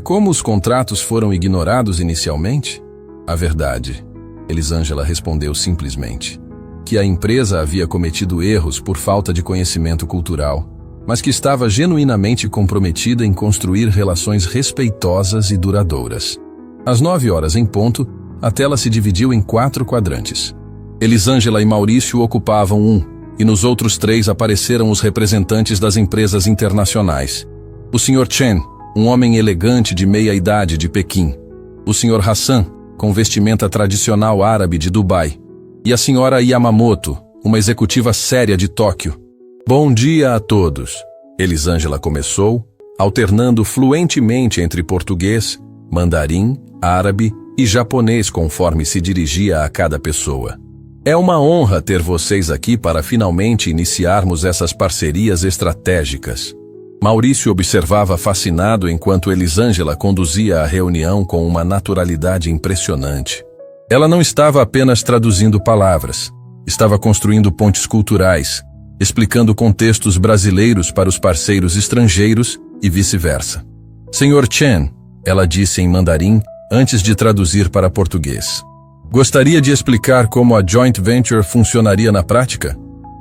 como os contratos foram ignorados inicialmente? A verdade, Elisângela respondeu simplesmente, que a empresa havia cometido erros por falta de conhecimento cultural, mas que estava genuinamente comprometida em construir relações respeitosas e duradouras. Às 9 horas em ponto, a tela se dividiu em 4 quadrantes. Elisângela e Maurício ocupavam um, e nos outros 3 apareceram os representantes das empresas internacionais. O Sr. Chen, um homem elegante de meia-idade de Pequim. O Sr. Hassan, com vestimenta tradicional árabe de Dubai. E a Sra. Yamamoto, uma executiva séria de Tóquio. Bom dia a todos. Elisângela começou, alternando fluentemente entre português, mandarim, árabe e japonês conforme se dirigia a cada pessoa. É uma honra ter vocês aqui para finalmente iniciarmos essas parcerias estratégicas. Maurício observava fascinado enquanto Elisângela conduzia a reunião com uma naturalidade impressionante. Ela não estava apenas traduzindo palavras, estava construindo pontes culturais, explicando contextos brasileiros para os parceiros estrangeiros e vice-versa. Sr. Chen, ela disse em mandarim antes de traduzir para português. Gostaria de explicar como a joint venture funcionaria na prática?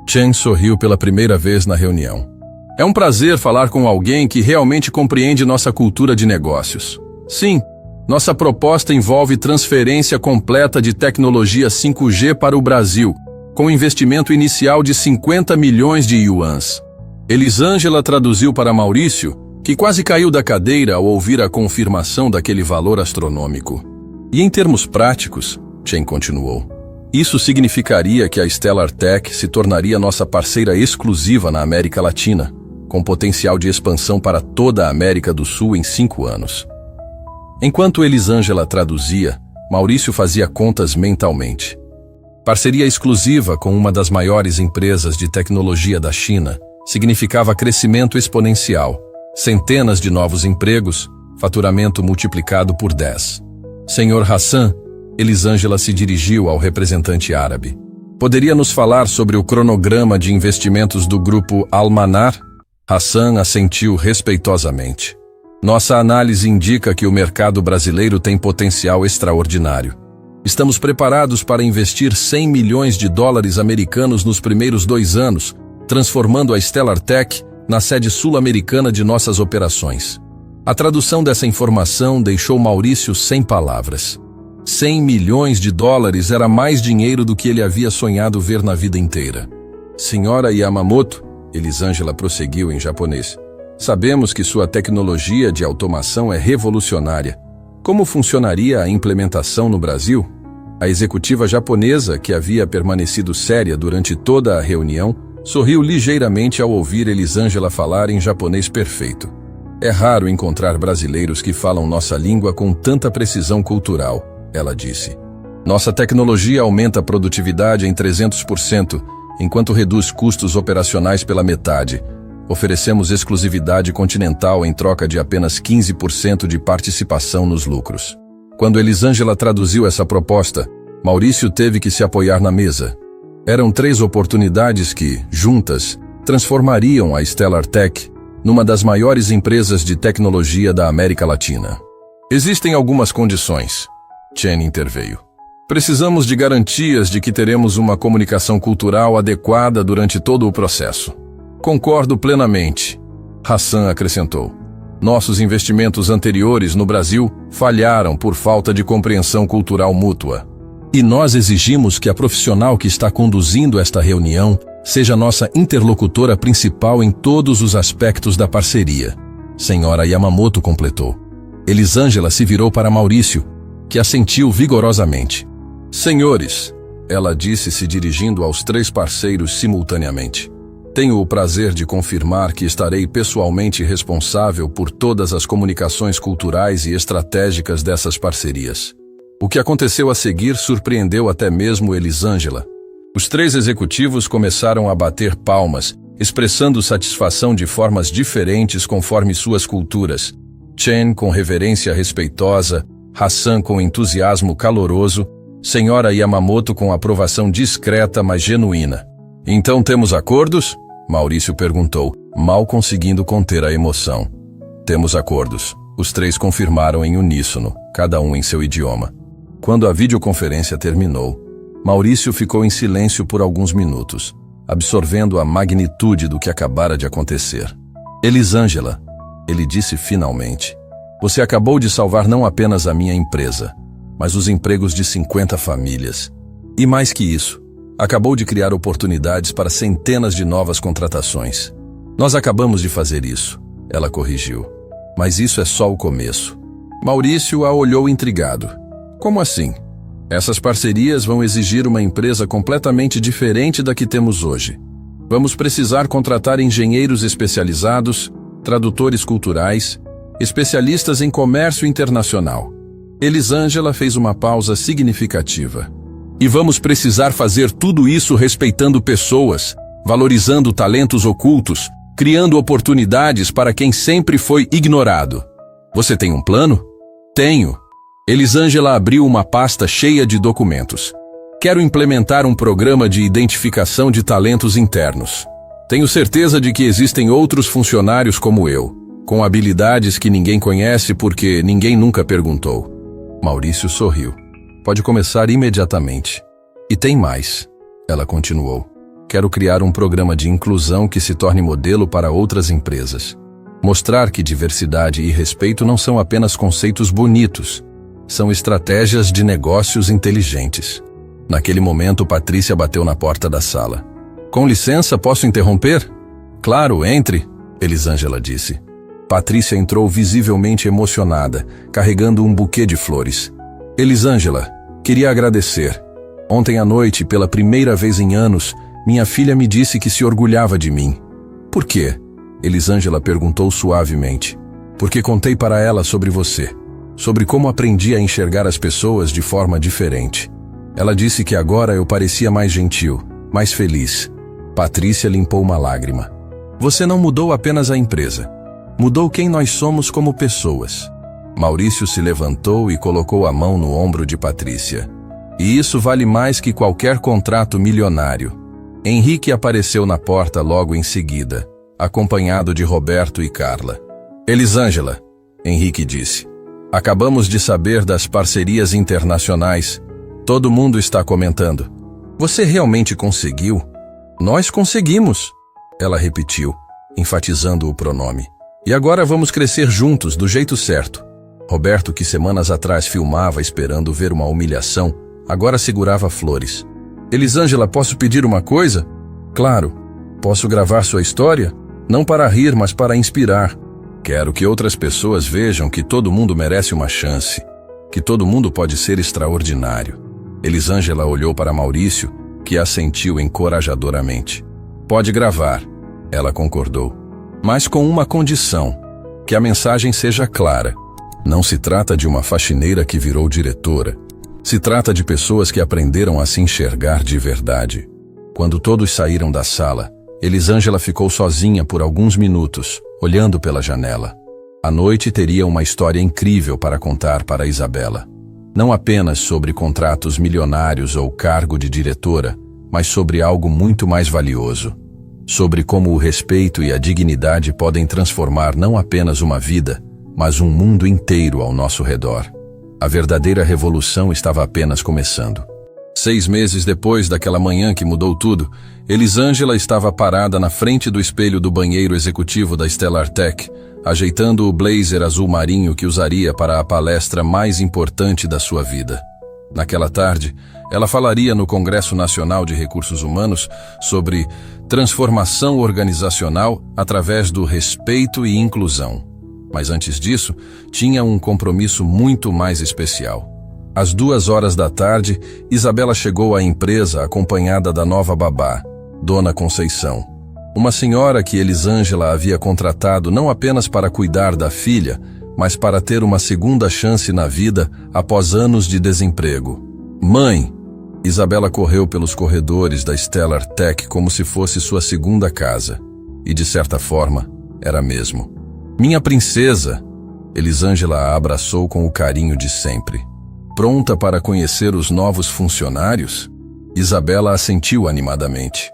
Chen sorriu pela primeira vez na reunião. É um prazer falar com alguém que realmente compreende nossa cultura de negócios. Sim, nossa proposta envolve transferência completa de tecnologia 5G para o Brasil, com investimento inicial de 50 milhões de yuans. Elisângela traduziu para Maurício, que quase caiu da cadeira ao ouvir a confirmação daquele valor astronômico. E em termos práticos, Chen continuou, isso significaria que a Stellar Tech se tornaria nossa parceira exclusiva na América Latina, com potencial de expansão para toda a América do Sul em 5 anos. Enquanto Elisângela traduzia, Maurício fazia contas mentalmente. Parceria exclusiva com uma das maiores empresas de tecnologia da China significava crescimento exponencial, centenas de novos empregos, faturamento multiplicado por 10. Senhor Hassan, Elisângela se dirigiu ao representante árabe. Poderia nos falar sobre o cronograma de investimentos do grupo Al-Manar? Hassan assentiu respeitosamente. Nossa análise indica que o mercado brasileiro tem potencial extraordinário. Estamos preparados para investir 100 milhões de dólares americanos nos primeiros 2 anos, transformando a Stellar Tech na sede sul-americana de nossas operações. A tradução dessa informação deixou Maurício sem palavras. 100 milhões de dólares era mais dinheiro do que ele havia sonhado ver na vida inteira. Senhora Yamamoto, Elisângela prosseguiu em japonês, sabemos que sua tecnologia de automação é revolucionária. Como funcionaria a implementação no Brasil? A executiva japonesa, que havia permanecido séria durante toda a reunião, sorriu ligeiramente ao ouvir Elisângela falar em japonês perfeito. É raro encontrar brasileiros que falam nossa língua com tanta precisão cultural, ela disse. Nossa tecnologia aumenta a produtividade em 300%, enquanto reduz custos operacionais pela metade. Oferecemos exclusividade continental em troca de apenas 15% de participação nos lucros. Quando Elisângela traduziu essa proposta, Maurício teve que se apoiar na mesa. Eram 3 oportunidades que, juntas, transformariam a Stellar Tech numa das maiores empresas de tecnologia da América Latina. Existem algumas condições. Chen interveio. Precisamos de garantias de que teremos uma comunicação cultural adequada durante todo o processo. Concordo plenamente, Hassan acrescentou. Nossos investimentos anteriores no Brasil falharam por falta de compreensão cultural mútua. E nós exigimos que a profissional que está conduzindo esta reunião seja nossa interlocutora principal em todos os aspectos da parceria. Senhora Yamamoto completou. Elisângela se virou para Maurício, que assentiu vigorosamente. Senhores, ela disse se dirigindo aos 3 parceiros simultaneamente. Tenho o prazer de confirmar que estarei pessoalmente responsável por todas as comunicações culturais e estratégicas dessas parcerias. O que aconteceu a seguir surpreendeu até mesmo Elisângela. Os 3 executivos começaram a bater palmas, expressando satisfação de formas diferentes conforme suas culturas. Chen com reverência respeitosa, Hassan com entusiasmo caloroso, Senhora Yamamoto com aprovação discreta mas genuína. Então temos acordos? Maurício perguntou, mal conseguindo conter a emoção. Temos acordos. Os 3 confirmaram em uníssono, cada um em seu idioma. Quando a videoconferência terminou, Maurício ficou em silêncio por alguns minutos, absorvendo a magnitude do que acabara de acontecer. Elisângela, ele disse finalmente, você acabou de salvar não apenas a minha empresa, mas os empregos de 50 famílias. E mais que isso, acabou de criar oportunidades para centenas de novas contratações. Nós acabamos de fazer isso, ela corrigiu. Mas isso é só o começo. Maurício a olhou intrigado. Como assim? Essas parcerias vão exigir uma empresa completamente diferente da que temos hoje. Vamos precisar contratar engenheiros especializados, tradutores culturais, especialistas em comércio internacional. Elisângela fez uma pausa significativa. E vamos precisar fazer tudo isso respeitando pessoas, valorizando talentos ocultos, criando oportunidades para quem sempre foi ignorado. Você tem um plano? Tenho. Elisângela abriu uma pasta cheia de documentos. Quero implementar um programa de identificação de talentos internos. Tenho certeza de que existem outros funcionários como eu, com habilidades que ninguém conhece porque ninguém nunca perguntou. Maurício sorriu. Pode começar imediatamente. E tem mais, ela continuou. Quero criar um programa de inclusão que se torne modelo para outras empresas. Mostrar que diversidade e respeito não são apenas conceitos bonitos, são estratégias de negócios inteligentes. Naquele momento, Patrícia bateu na porta da sala. Com licença, posso interromper? Claro, entre, Elisângela disse. Patrícia entrou visivelmente emocionada, carregando um buquê de flores. Elisângela, queria agradecer. Ontem à noite, pela primeira vez em anos, minha filha me disse que se orgulhava de mim. Por quê? Elisângela perguntou suavemente. Porque contei para ela sobre você, sobre como aprendi a enxergar as pessoas de forma diferente. Ela disse que agora eu parecia mais gentil, mais feliz. Patrícia limpou uma lágrima. Você não mudou apenas a empresa. Mudou quem nós somos como pessoas. Maurício se levantou e colocou a mão no ombro de Patrícia. E isso vale mais que qualquer contrato milionário. Henrique apareceu na porta logo em seguida, acompanhado de Roberto e Carla. Elisângela, Henrique disse. Acabamos de saber das parcerias internacionais. Todo mundo está comentando. Você realmente conseguiu? Nós conseguimos, ela repetiu. enfatizando o pronome. E agora vamos crescer juntos, do jeito certo. Roberto, que semanas atrás filmava esperando ver uma humilhação, agora segurava flores. Elisângela, posso pedir uma coisa? Claro. Posso gravar sua história? Não para rir, mas para inspirar. Quero que outras pessoas vejam que todo mundo merece uma chance, que todo mundo pode ser extraordinário. Elisângela olhou para Maurício, que assentiu encorajadoramente. Pode gravar, ela concordou, mas com uma condição, que a mensagem seja clara. Não se trata de uma faxineira que virou diretora. Se trata de pessoas que aprenderam a se enxergar de verdade. Quando todos saíram da sala, Elisângela ficou sozinha por alguns minutos, olhando pela janela. A noite teria uma história incrível para contar para Isabela. Não apenas sobre contratos milionários ou cargo de diretora, mas sobre algo muito mais valioso. Sobre como o respeito e a dignidade podem transformar não apenas uma vida, mas um mundo inteiro ao nosso redor. A verdadeira revolução estava apenas começando. 6 meses depois daquela manhã que mudou tudo, Elisângela estava parada na frente do espelho do banheiro executivo da Stellar Tech, ajeitando o blazer azul marinho que usaria para a palestra mais importante da sua vida. Naquela tarde, ela falaria no Congresso Nacional de Recursos Humanos sobre transformação organizacional através do respeito e inclusão. Mas antes disso, tinha um compromisso muito mais especial. Às 2 da tarde, Isabela chegou à empresa acompanhada da nova babá, Dona Conceição. Uma senhora que Elisângela havia contratado não apenas para cuidar da filha, mas para ter uma segunda chance na vida após anos de desemprego. Mãe! Isabela correu pelos corredores da Stellar Tech como se fosse sua segunda casa. E de certa forma, era mesmo. Minha princesa! Elisângela a abraçou com o carinho de sempre. Pronta para conhecer os novos funcionários? Isabela assentiu animadamente.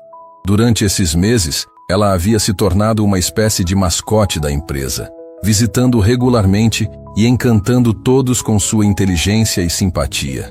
Durante esses meses, ela havia se tornado uma espécie de mascote da empresa, visitando regularmente e encantando todos com sua inteligência e simpatia.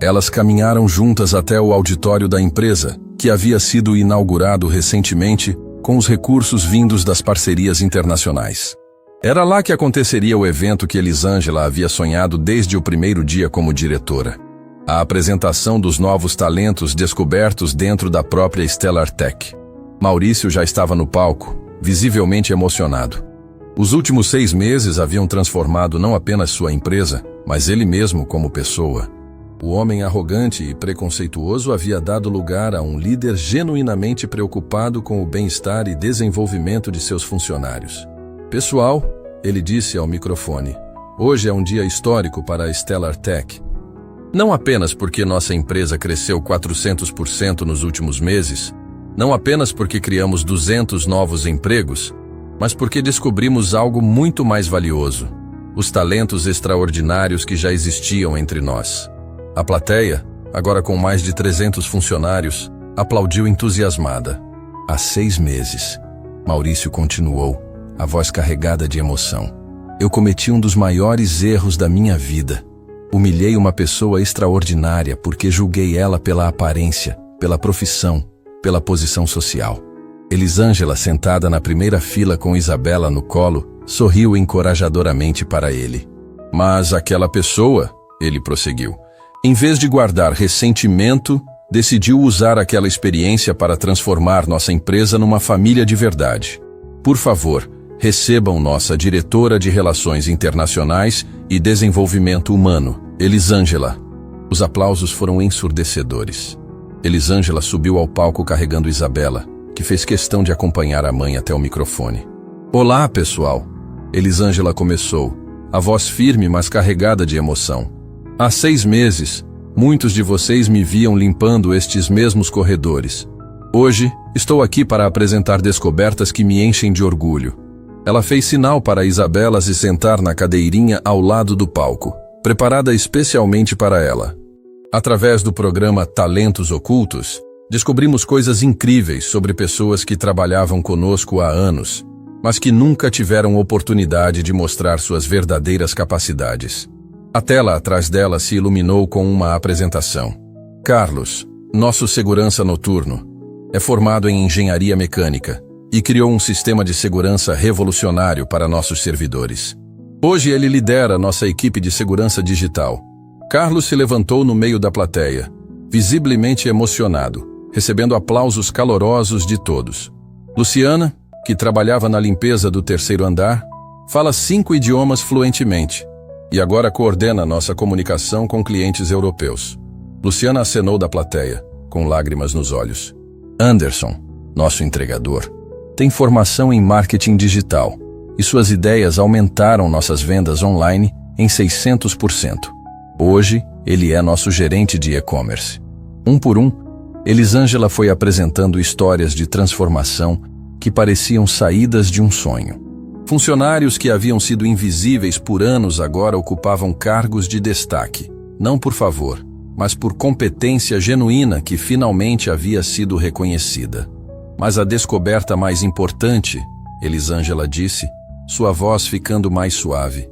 Elas caminharam juntas até o auditório da empresa, que havia sido inaugurado recentemente com os recursos vindos das parcerias internacionais. Era lá que aconteceria o evento que Elisângela havia sonhado desde o primeiro dia como diretora. A apresentação dos novos talentos descobertos dentro da própria Stellar Tech. Maurício já estava no palco, visivelmente emocionado. Os últimos 6 meses haviam transformado não apenas sua empresa, mas ele mesmo como pessoa. O homem arrogante e preconceituoso havia dado lugar a um líder genuinamente preocupado com o bem-estar e desenvolvimento de seus funcionários. Pessoal, ele disse ao microfone, hoje é um dia histórico para a Stellar Tech. Não apenas porque nossa empresa cresceu 400% nos últimos meses, não apenas porque criamos 200 novos empregos, mas porque descobrimos algo muito mais valioso, os talentos extraordinários que já existiam entre nós. A plateia, agora com mais de 300 funcionários, aplaudiu entusiasmada. Há 6 meses, Maurício continuou, a voz carregada de emoção. Eu cometi um dos maiores erros da minha vida. Humilhei uma pessoa extraordinária porque julguei ela pela aparência, pela profissão, pela posição social. Elisângela, sentada na primeira fila com Isabela no colo, sorriu encorajadoramente para ele. Mas aquela pessoa, ele prosseguiu, em vez de guardar ressentimento, decidiu usar aquela experiência para transformar nossa empresa numa família de verdade. Por favor, recebam nossa diretora de Relações Internacionais e Desenvolvimento Humano, Elisângela. Os aplausos foram ensurdecedores. Elisângela subiu ao palco carregando Isabela, que fez questão de acompanhar a mãe até o microfone. Olá, pessoal! Elisângela começou, a voz firme mas carregada de emoção. Há 6 meses, muitos de vocês me viam limpando estes mesmos corredores. Hoje, estou aqui para apresentar descobertas que me enchem de orgulho. Ela fez sinal para Isabela se sentar na cadeirinha ao lado do palco, preparada especialmente para ela. Através do programa Talentos Ocultos, descobrimos coisas incríveis sobre pessoas que trabalhavam conosco há anos, mas que nunca tiveram oportunidade de mostrar suas verdadeiras capacidades. A tela atrás dela se iluminou com uma apresentação. Carlos, nosso segurança noturno, é formado em engenharia mecânica, e criou um sistema de segurança revolucionário para nossos servidores. Hoje ele lidera nossa equipe de segurança digital. Carlos se levantou no meio da plateia, visivelmente emocionado, recebendo aplausos calorosos de todos. Luciana, que trabalhava na limpeza do terceiro andar, fala 5 idiomas fluentemente e agora coordena nossa comunicação com clientes europeus. Luciana acenou da plateia, com lágrimas nos olhos. Anderson, nosso entregador, tem formação em marketing digital e suas ideias aumentaram nossas vendas online em 600%. Hoje, ele é nosso gerente de e-commerce. Um por um, Elisângela foi apresentando histórias de transformação que pareciam saídas de um sonho. Funcionários que haviam sido invisíveis por anos agora ocupavam cargos de destaque, não por favor, mas por competência genuína que finalmente havia sido reconhecida. Mas a descoberta mais importante, Elisângela disse, sua voz ficando mais suave,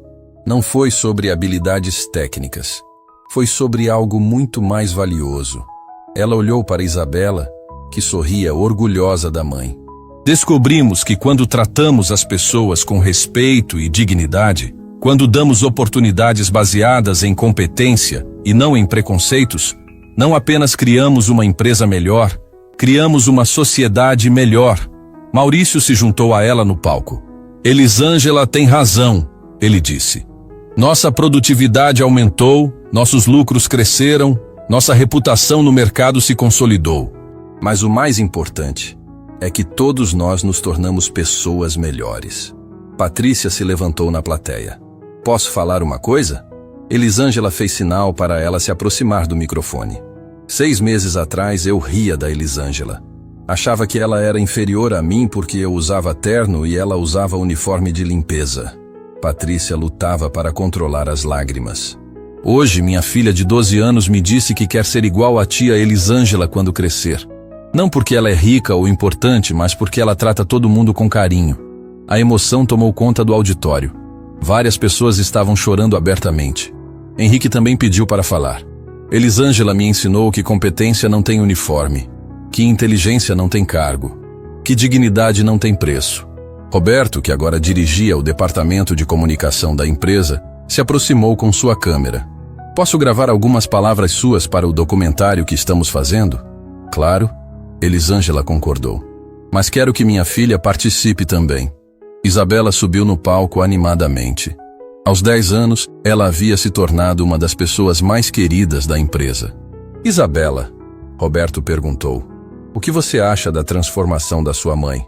não foi sobre habilidades técnicas. Foi sobre algo muito mais valioso. Ela olhou para Isabela, que sorria orgulhosa da mãe. Descobrimos que quando tratamos as pessoas com respeito e dignidade, quando damos oportunidades baseadas em competência e não em preconceitos, não apenas criamos uma empresa melhor, criamos uma sociedade melhor. Maurício se juntou a ela no palco. Elisângela tem razão, ele disse. Nossa produtividade aumentou, nossos lucros cresceram, nossa reputação no mercado se consolidou. Mas o mais importante é que todos nós nos tornamos pessoas melhores. Patrícia se levantou na plateia. Posso falar uma coisa? Elisângela fez sinal para ela se aproximar do microfone. 6 meses atrás eu ria da Elisângela. Achava que ela era inferior a mim porque eu usava terno e ela usava uniforme de limpeza. Patrícia lutava para controlar as lágrimas. Hoje, minha filha de 12 anos me disse que quer ser igual à tia Elisângela quando crescer. Não porque ela é rica ou importante, mas porque ela trata todo mundo com carinho. A emoção tomou conta do auditório. Várias pessoas estavam chorando abertamente. Henrique também pediu para falar. Elisângela me ensinou que competência não tem uniforme, que inteligência não tem cargo, que dignidade não tem preço. Roberto, que agora dirigia o departamento de comunicação da empresa, se aproximou com sua câmera. Posso gravar algumas palavras suas para o documentário que estamos fazendo? Claro, Elisângela concordou. Mas quero que minha filha participe também. Isabela subiu no palco animadamente. Aos 10 anos, ela havia se tornado uma das pessoas mais queridas da empresa. Isabela, Roberto perguntou, o que você acha da transformação da sua mãe?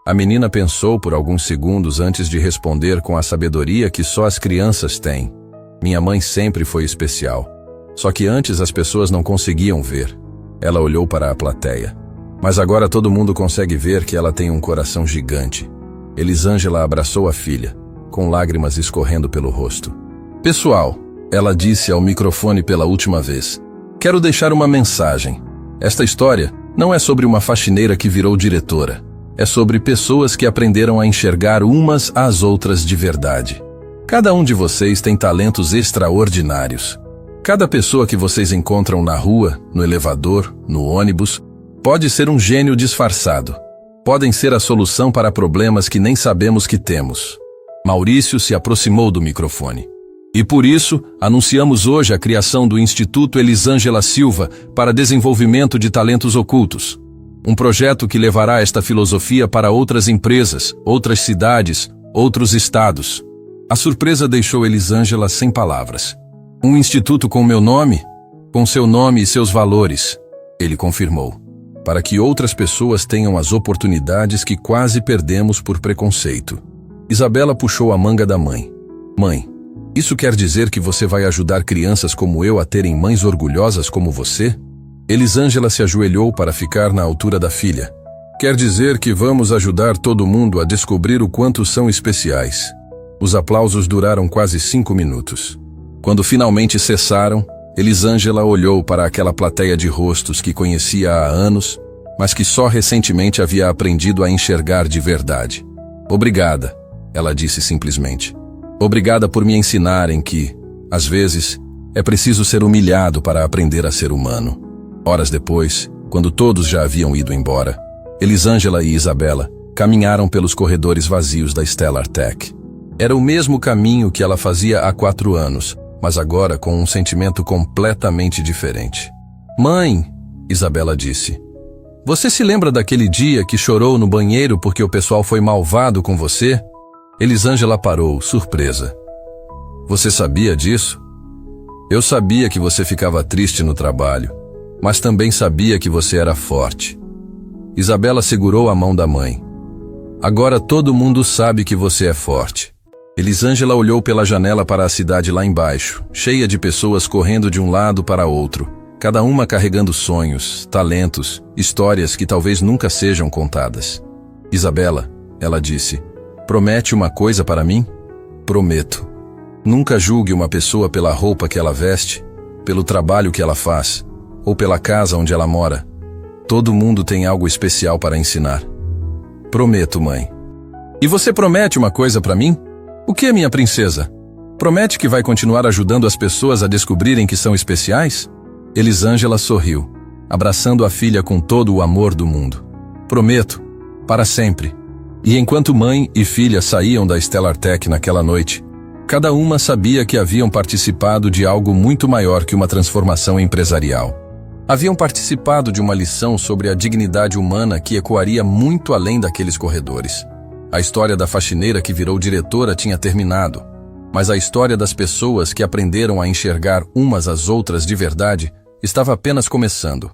A menina pensou por alguns segundos antes de responder com a sabedoria que só as crianças têm. Minha mãe sempre foi especial. Só que antes as pessoas não conseguiam ver. Ela olhou para a plateia. Mas agora todo mundo consegue ver que ela tem um coração gigante. Elisângela abraçou a filha, com lágrimas escorrendo pelo rosto. Pessoal, ela disse ao microfone pela última vez, quero deixar uma mensagem. Esta história não é sobre uma faxineira que virou diretora. É sobre pessoas que aprenderam a enxergar umas às outras de verdade. Cada um de vocês tem talentos extraordinários. Cada pessoa que vocês encontram na rua, no elevador, no ônibus, pode ser um gênio disfarçado. Podem ser a solução para problemas que nem sabemos que temos. Maurício se aproximou do microfone. E por isso, anunciamos hoje a criação do Instituto Elisângela Silva para Desenvolvimento de Talentos Ocultos. Um projeto que levará esta filosofia para outras empresas, outras cidades, outros estados. A surpresa deixou Elisângela sem palavras. Um instituto com meu nome? Com seu nome e seus valores, ele confirmou. Para que outras pessoas tenham as oportunidades que quase perdemos por preconceito. Isabela puxou a manga da mãe. Mãe, isso quer dizer que você vai ajudar crianças como eu a terem mães orgulhosas como você? Elisângela se ajoelhou para ficar na altura da filha. Quer dizer que vamos ajudar todo mundo a descobrir o quanto são especiais. Os aplausos duraram quase 5 minutos. Quando finalmente cessaram, Elisângela olhou para aquela plateia de rostos que conhecia há anos, mas que só recentemente havia aprendido a enxergar de verdade. Obrigada, ela disse simplesmente. Obrigada por me ensinarem que, às vezes, é preciso ser humilhado para aprender a ser humano. Horas depois, quando todos já haviam ido embora, Elisângela e Isabela Caminharam pelos corredores vazios da Stellar Tech. Era o mesmo caminho que ela fazia há 4 anos, mas agora com um sentimento completamente diferente. Mãe, Isabela disse, você se lembra daquele dia que chorou no banheiro porque o pessoal foi malvado com você? Elisângela parou, surpresa. Você sabia disso? Eu sabia que você ficava triste no trabalho, mas também sabia que você era forte. Isabela segurou a mão da mãe. Agora todo mundo sabe que você é forte. Elisângela olhou pela janela para a cidade lá embaixo, cheia de pessoas correndo de um lado para outro, cada uma carregando sonhos, talentos, histórias que talvez nunca sejam contadas. Isabela, ela disse, promete uma coisa para mim? Prometo. Nunca julgue uma pessoa pela roupa que ela veste, pelo trabalho que ela faz, ou pela casa onde ela mora. Todo mundo tem algo especial para ensinar. Prometo, mãe. E você promete uma coisa para mim? O que, minha princesa? Promete que vai continuar ajudando as pessoas a descobrirem que são especiais? Elisângela sorriu, abraçando a filha com todo o amor do mundo. Prometo, para sempre. E enquanto mãe e filha saíam da Stellar Tech naquela noite, cada uma sabia que haviam participado de algo muito maior que uma transformação empresarial. Haviam participado de uma lição sobre a dignidade humana que ecoaria muito além daqueles corredores. A história da faxineira que virou diretora tinha terminado, mas a história das pessoas que aprenderam a enxergar umas às outras de verdade estava apenas começando.